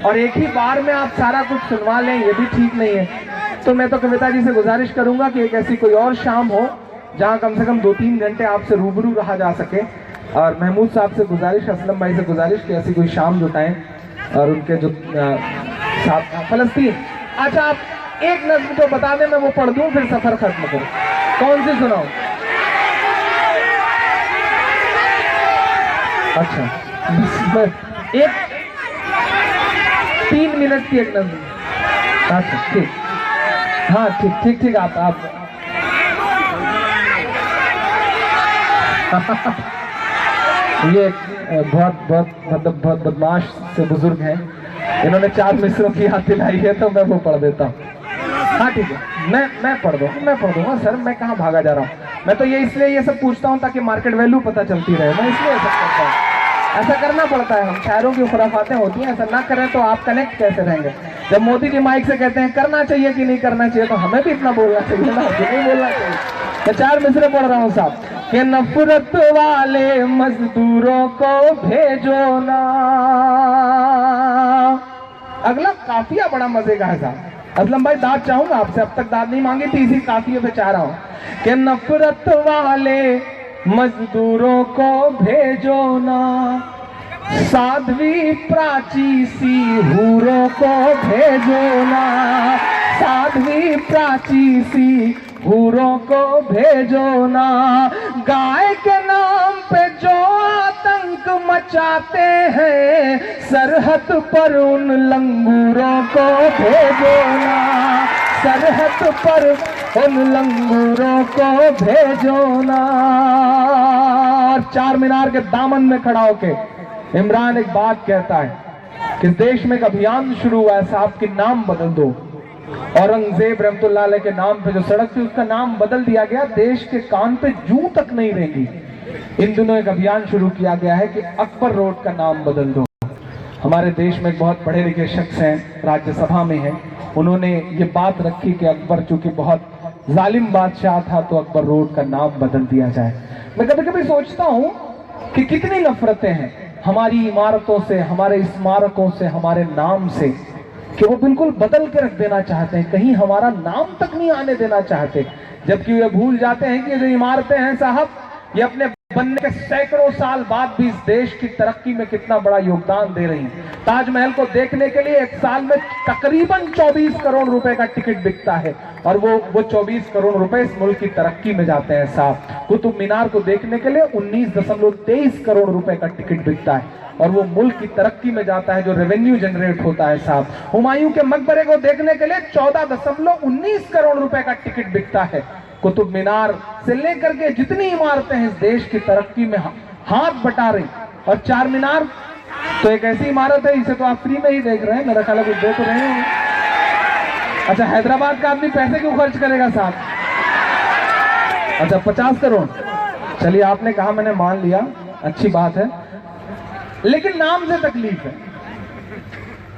A: और एक ही बार में आप सारा कुछ सुनवा लें ये भी ठीक नहीं है। तो मैं तो कविता जी से गुजारिश करूंगा कि एक ऐसी कोई और शाम हो जहां कम से कम 2-3 घंटे आपसे रूबरू रहा जा सके। और महमूद साहब से गुजारिश, असलम भाई से गुजारिश कि ऐसी कोई शाम जुटाएं और उनके जो साथ फलस्तीन। अच्छा, आप एक नज़्म तो बता दें, मैं वो पढ़ दूं फिर सफर खत्म करूं। कौन सी सुनाऊं? अच्छा, एक 3 मिनट की एक नज़्म। अच्छा ठीक, हाँ ठीक आप ये बहुत बदमाश से बुजुर्ग हैं, इन्होंने 4 मिसरों की याद दिलाई है, तो मैं वो पढ़ देता हूँ। हाँ ठीक है, मैं पढ़ दूंगा सर, मैं कहाँ भागा जा रहा हूँ। मैं तो ये इसलिए ये सब पूछता हूँ ताकि मार्केट वैल्यू पता चलती रहे, मैं इसलिए ऐसा करता हूँ। ऐसा करना पड़ता है, हम शायरों की खुराफातें होती हैं, ऐसा ना करें तो आप कनेक्ट कैसे रहेंगे। जब मोदी जी माइक से कहते हैं करना चाहिए कि नहीं करना चाहिए, तो हमें भी इतना बोलना चाहिए ना, नहीं बोलना चाहिए। मैं 4 मिसरे पढ़ रहा हूँ साहब कि नफरत वाले मजदूरों को भेजो ना। अगला काफिया बड़ा मजे का है साहब। असलम भाई दाद चाहूंगा आपसे, अब तक दाद नहीं मांगी थी, इसी काफिये पे चाह रहा हूं कि नफरत वाले मजदूरों को भेजो ना, साध्वी प्राची सी हूरों को भेजो ना, साध्वी प्राची सी हूरों को भेजो ना। गाय के नाम पे जो आतंक मचाते हैं, सरहद पर उन लंगूरों को भेजो ना, सरहद पर उन लंगूरों को भेजो ना। और चार मीनार के दामन में खड़ा होके इमरान एक बात कहता है कि देश में एक अभियान शुरू हुआ है, साहब के नाम बदल दो। औरंगजेब रहमतुल्लाह अलैह के नाम पे जो सड़क थी उसका नाम बदल दिया गया, देश के कान पे जूं तक नहीं रहेगी। इन दिनों एक अभियान शुरू किया गया है कि अकबर रोड का नाम बदल दो। हमारे देश में एक बहुत पढ़े लिखे शख्स हैं, राज्यसभा में हैं, उन्होंने ये बात रखी कि अकबर चूंकि बहुत जालिम बादशाह था तो अकबर रोड का नाम बदल दिया जाए। मैं कभी कभी सोचता हूं कि कितनी नफरतें हैं हमारी इमारतों से, हमारे स्मारकों से, हमारे नाम से, कि वो बिल्कुल बदल के रख देना चाहते हैं, कहीं हमारा नाम तक नहीं आने देना चाहते। जबकि वे भूल जाते हैं कि ये जो इमारतें हैं साहब, ये अपने बनने के सैकड़ों साल बाद भी इस देश की तरक्की में कितना बड़ा योगदान दे रही हैं। ताजमहल को देखने के लिए एक साल में तकरीबन 24 करोड़ रुपए का टिकट बिकता है और वो 24 करोड़ रुपए इस मुल्क की तरक्की में जाते हैं साहब। कुतुब मीनार को देखने के लिए 19.23 करोड़ रुपए का टिकट बिकता है और वो मुल्क की तरक्की में जाता है, जो रेवेन्यू जनरेट होता है साहब। हुमायूं के मकबरे को देखने के लिए 14.19 करोड़ रुपए का टिकट बिकता है। कुतुब मीनार से लेकर के जितनी इमारतें हैं इस देश की तरक्की में हाथ बटा रही। और चार मीनार तो एक ऐसी इमारत है, इसे तो आप फ्री में ही देख रहे हैं, मेरा ख्याल है कुछ दे तो रहे हैं। अच्छा, हैदराबाद का आदमी पैसे क्यों खर्च करेगा साहब? अच्छा, 50 करोड़, चलिए आपने कहा, मैंने मान लिया, अच्छी बात है, लेकिन नाम से तकलीफ है।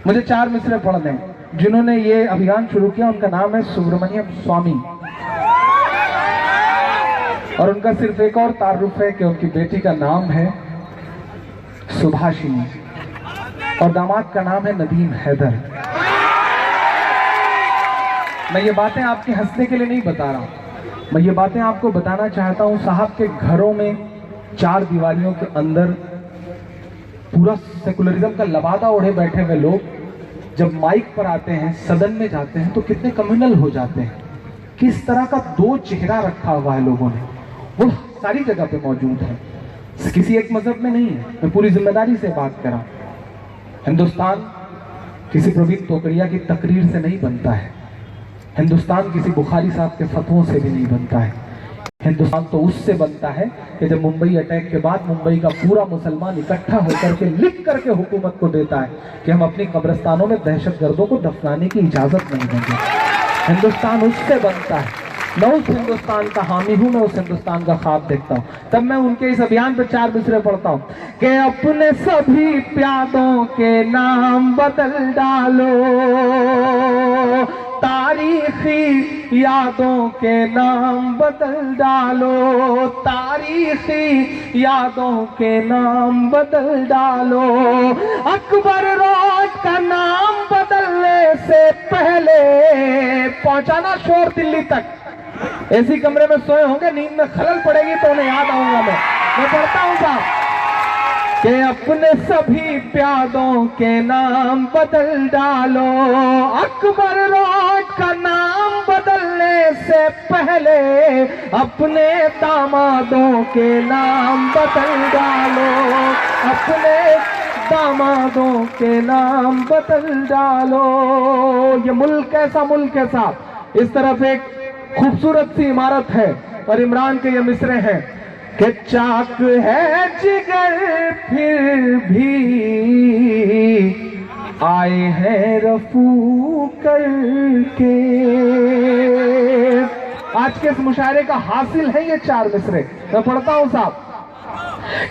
A: मुझे 4 मिसरे पढ़ दें। जिन्होंने ये अभियान शुरू किया उनका नाम है सुब्रमण्यम स्वामी, और उनका सिर्फ एक और तारुफ है कि उनकी बेटी का नाम है सुभाषिनी और दामाद का नाम है नदीम हैदर। मैं ये बातें आपके हंसने के लिए नहीं बता रहा हूं, मैं ये बातें आपको बताना चाहता हूं। साहब के घरों में 4 दीवारियों के अंदर पूरा सेकुलरिज्म का लबादा ओढ़े बैठे हुए लोग जब माइक पर आते हैं, सदन में जाते हैं, तो कितने कम्युनल हो जाते हैं। किस तरह का 2 चेहरा रखा हुआ है लोगों ने, वो सारी जगह पे मौजूद है, किसी एक मजहब में नहीं है। मैं पूरी जिम्मेदारी से बात कर रहा हूं। हिंदुस्तान किसी प्रवीण तोकड़िया की तकरीर से नहीं बनता है, हिंदुस्तान किसी बुखारी साहब के फतवों से भी नहीं बनता है। हिंदुस्तान तो उससे बनता है कि जब मुंबई अटैक के बाद मुंबई का पूरा मुसलमान इकट्ठा होकर के लिख करके हुकूमत को देता है कि हम अपनी कब्रिस्तानों में दहशतगर्दों को दफनाने की इजाजत नहीं देंगे। हिंदुस्तान उससे बनता है। मैं उस हिंदुस्तान का हामी हूं, मैं उस हिंदुस्तान का ख्वाब देखता हूं। तब मैं उनके इस अभियान पे 4 मिसरे पढ़ता हूं कि अपने सभी प्यादों के नाम बदल डालो, तारीखी यादों के नाम बदल डालो, तारीखी यादों के नाम बदल डालो। अकबर रोड का नाम बदलने से पहले पहुंचाना शोर दिल्ली तक। ऐसी कमरे में सोए होंगे, नींद में खलल पड़ेगी तो उन्हें याद आऊंगा। मैं पढ़ता हूं साहब कि अपने सभी प्यादों के नाम बदल डालो, अकबर रोड का नाम बदलने से पहले अपने दामादों के नाम बदल डालो, अपने दामादों के नाम बदल डालो। ये मुल्क ऐसा मुल्क है साहब, इस तरफ एक खूबसूरत सी इमारत है और इमरान के ये मिसरे हैं कि चाक है जिगर फिर भी आए हैं रफू करके। आज के इस मुशायरे का हासिल है ये 4 मिसरे। मैं पढ़ता हूं साहब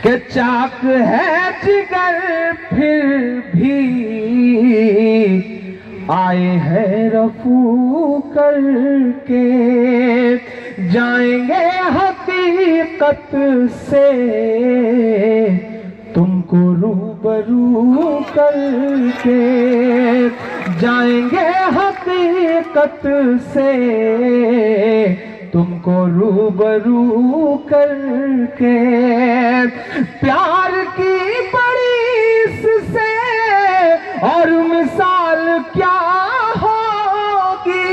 A: कि चाक है जिगर फिर भी आए हैं रफू करके, जाएंगे हकीकत से तुमको रूबरू करके, जाएंगे हकीकत से तुमको रूबरू करके। प्यार की बड़ी इससे और मिसाल क्या होगी,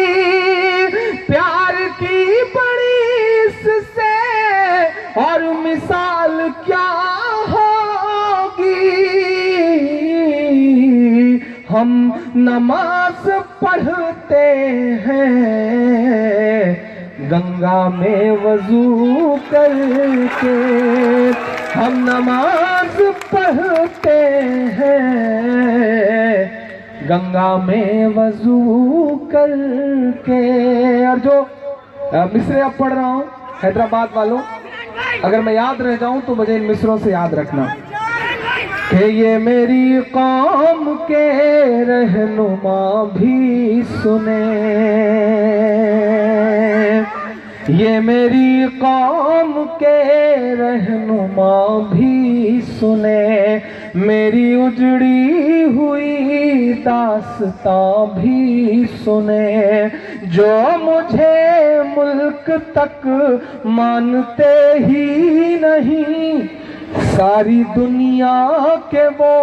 A: प्यार की बड़ी इससे और मिसाल क्या होगी। हम नमाज पढ़ते हैं गंगा में वजू करके, हम नमाज पढ़ते हैं गंगा में वजू करके। और जो मिसरे अब पढ़ रहा हूँ हैदराबाद वालों, अगर मैं याद रह जाऊं तो मुझे इन मिसरों से याद रखना कि ये मेरी कौम के रहनुमा भी सुने, ये मेरी कौम के रहनुमा भी सुने, मेरी उजड़ी हुई दास्तां भी सुने। जो मुझे मुल्क तक मानते ही नहीं, सारी दुनिया के वो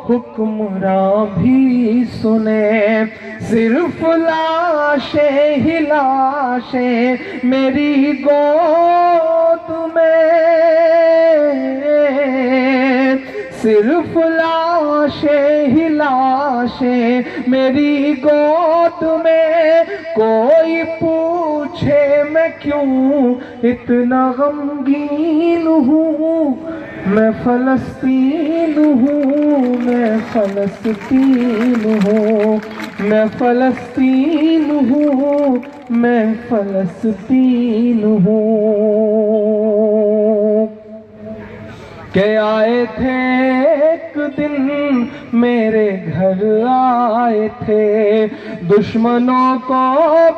A: हुक्मरां भी सुने। सिर्फ लाशें ही लाशें मेरी गोद में, सिर्फ लाशें ही लाशें मेरी गोद में। कोई पूछे मैं क्यों इतना गमगीन हूँ, मैं फलस्तीन हूँ, मैं फलस्तीन हूँ, मैं फलस्तीन हूँ, मैं फलस्तीन हूँ। के आए थे एक दिन मेरे घर आए थे, दुश्मनों को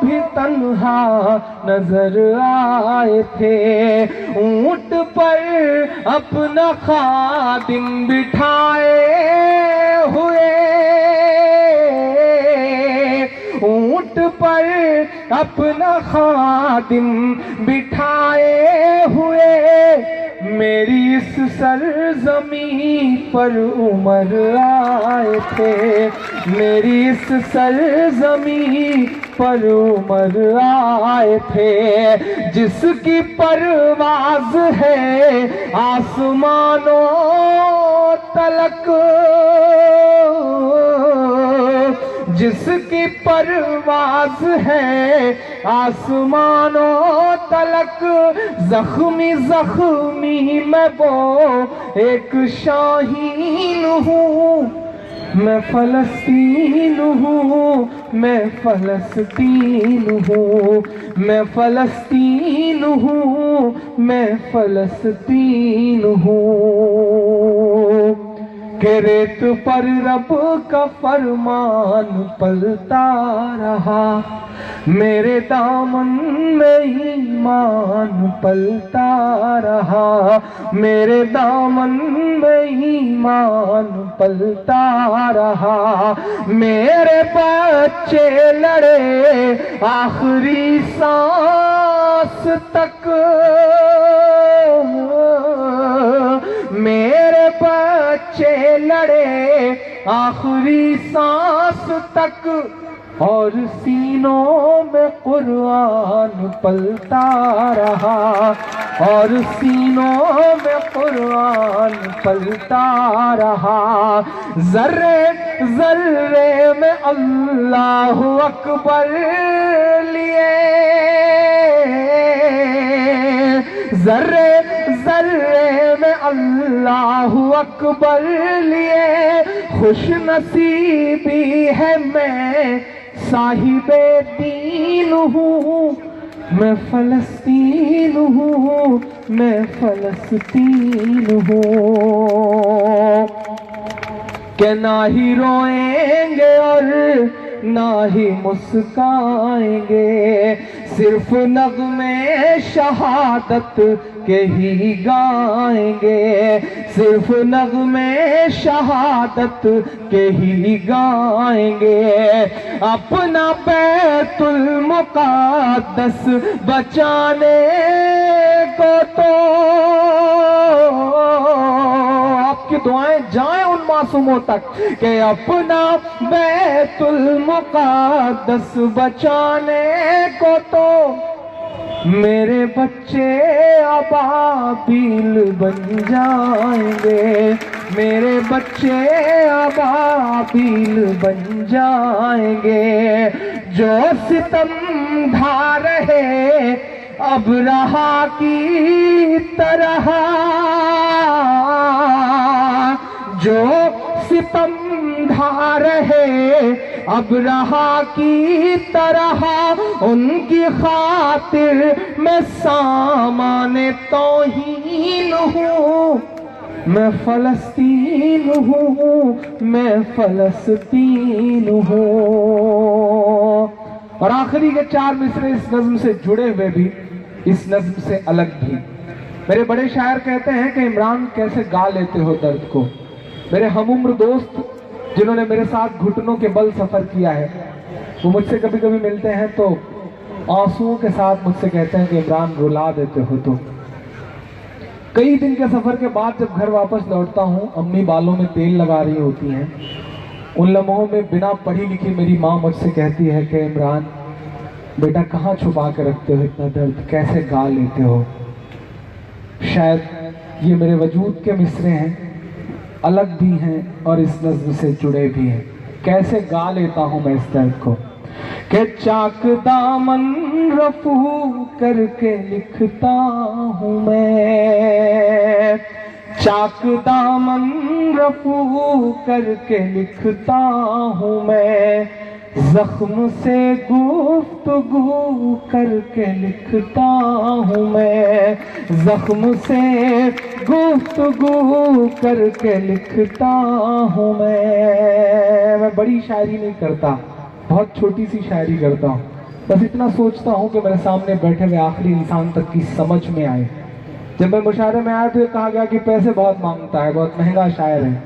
A: भी तन्हा नजर आए थे। ऊंट पर अपना खादिम बिठाए हुए, ऊंट पर अपना खादिम बिठाए हुए। मेरी इस सरजमीं पर उमर आए थे, मेरी इस सरजमीं पर उमर आए थे। जिसकी परवाज़ है आसमानों तलक, जिसकी परवाज़ है आसमानों तलक। जख्मी जख्मी मैं वो एक शाहीन हूँ, मैं फलस्तीन हूँ, मैं फलस्तीन हूँ, मैं फलस्तीन हूँ, मैं फलस्तीन हूँ। के रेत पर रब का फरमान पलता रहा, मेरे दामन में ईमान पलता रहा, मेरे दामन में ईमान पलता रहा। मेरे बच्चे लड़े आखिरी सांस तक, मेरे बच्चे लड़े आखिरी सांस तक। और सीनों में कुरान पलता रहा, और सीनों में कुरान पलता रहा। जर्रे जर्रे में अल्लाह अकबर लिए, जर्रे जर्रे में अल्लाह अकबर लिए। खुश नसीबी है मैं साहिबे दीन हूँ, मैं फलस्तीन हूँ, मैं फलस्तीन हूँ। के ना ही रोएंगे और ना ही मुस्काएंगे, सिर्फ नग़्मे शहादत के ही गाएंगे, सिर्फ नग़्मे शहादत के ही गाएंगे। अपना बैतुल मुक़द्दस बचाने को तो आपकी दुआएं जाएं उन मासूमों तक कि अपना बैतुल मुक़द्दस बचाने को तो मेरे बच्चे अबाबील बन जाएंगे, मेरे बच्चे अबाबील बन जाएंगे। जो सितम ढा रहे अब रहा की तरह, जो सितम ढा रहे अब रहा की तरह, उनकी खातिर मैं सामाने तौहीन हूँ, मैं फलस्तीन हूँ, मैं फलस्तीन हूँ। और आखिरी के 4 मिसरे इस नज्म से जुड़े हुए भी, इस नज्म से अलग भी। मेरे बड़े शायर कहते हैं कि इमरान कैसे गा लेते हो दर्द को। मेरे हमउम्र दोस्त जिन्होंने मेरे साथ घुटनों के बल सफर किया है, वो मुझसे कभी कभी मिलते हैं तो आंसुओं के साथ मुझसे कहते हैं कि इमरान रुला देते हो। तो कई दिन के सफर के बाद जब घर वापस लौटता हूँ, अम्मी बालों में तेल लगा रही होती हैं, उन लम्हों में बिना पढ़ी लिखी मेरी माँ मुझसे कहती है कि इमरान बेटा कहाँ छुपा के रखते हो इतना दर्द, कैसे गा लेते हो। शायद ये मेरे वजूद के मिसरे हैं, अलग भी हैं और इस नज़्म से जुड़े भी हैं। कैसे गा लेता हूँ मैं इस दर्द को कि चाक दामन रफू करके लिखता हूँ मैं, चाक दामन रफू करके लिखता हूँ मैं, जख्म से गुफ्तगू करके लिखता हूँ मैं, जख्म से गुफ्तगू करके लिखता हूँ मैं बड़ी शायरी नहीं करता, बहुत छोटी सी शायरी करता हूँ। बस इतना सोचता हूँ कि मेरे सामने बैठे हुए आखिरी इंसान तक की समझ में आए। जब मैं मुशायरे में आया तो ये कहा गया कि पैसे बहुत मांगता है, बहुत महंगा शायर है।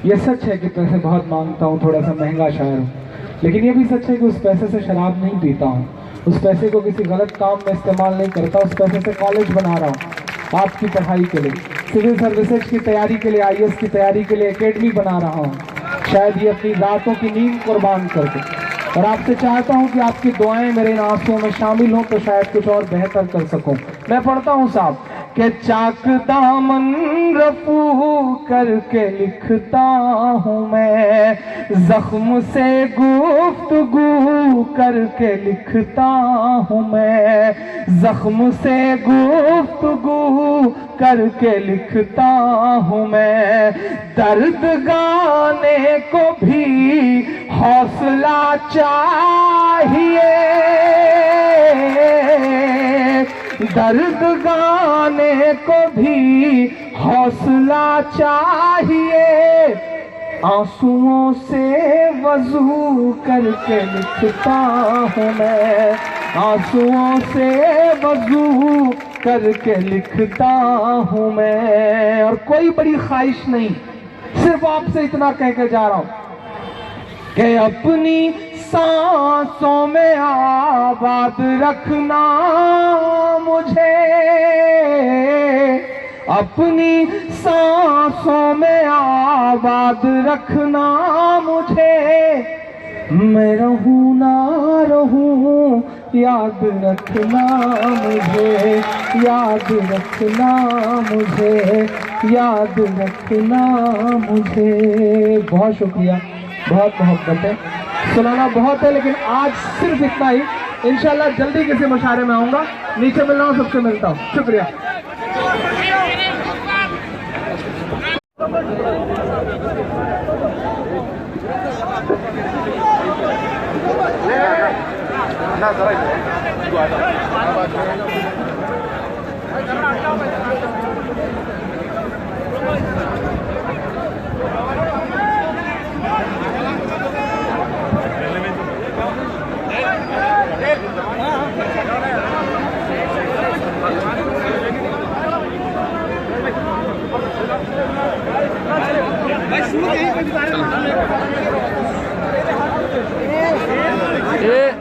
A: ये सच है कि पैसे बहुत मांगता हूँ, थोड़ा सा महंगा शायर हूँ, लेकिन ये भी सच है कि उस पैसे से शराब नहीं पीता हूँ, उस पैसे को किसी गलत काम में इस्तेमाल नहीं करता। उस पैसे से कॉलेज बना रहा हूँ आपकी पढ़ाई के लिए, सिविल सर्विसेज की तैयारी के लिए, IAS की तैयारी के लिए एकेडमी बना रहा हूँ, शायद ये अपनी रातों की नींद कुर्बान करके। और आपसे चाहता हूँ कि आपकी दुआएं मेरे इन आंसुओं में शामिल हों तो शायद कुछ और बेहतर कर सकूँ। मैं पढ़ता हूँ साहब कि चाक दामन रफू करके लिखता हूँ मैं, जख्म से गुफ्तगू करके लिखता हूँ मैं, जख्म से गुफ्तगू करके लिखता हूँ मैं। दर्द गाने को भी हौसला चाहिए, दर्द गाने को भी हौसला चाहिए, आंसुओं से वजू करके लिखता हूँ मैं, आंसुओं से वजू करके लिखता हूँ मैं। और कोई बड़ी ख्वाहिश नहीं, सिर्फ आपसे इतना कह के जा रहा हूँ कि अपनी सांसों में आबाद रखना मुझे, अपनी सांसों में आबाद रखना मुझे, मैं रहूं ना रहूं याद रखना मुझे, याद रखना मुझे, याद रखना मुझे। बहुत शुक्रिया, बहुत मोहब्बत है, सुनाना बहुत है, लेकिन आज सिर्फ इतना ही। इंशाल्लाह जल्दी किसी मुशायरे में आऊंगा, नीचे मिल रहा हूँ, सबसे मिलता हूँ। शुक्रिया।
B: हाँ
D: ये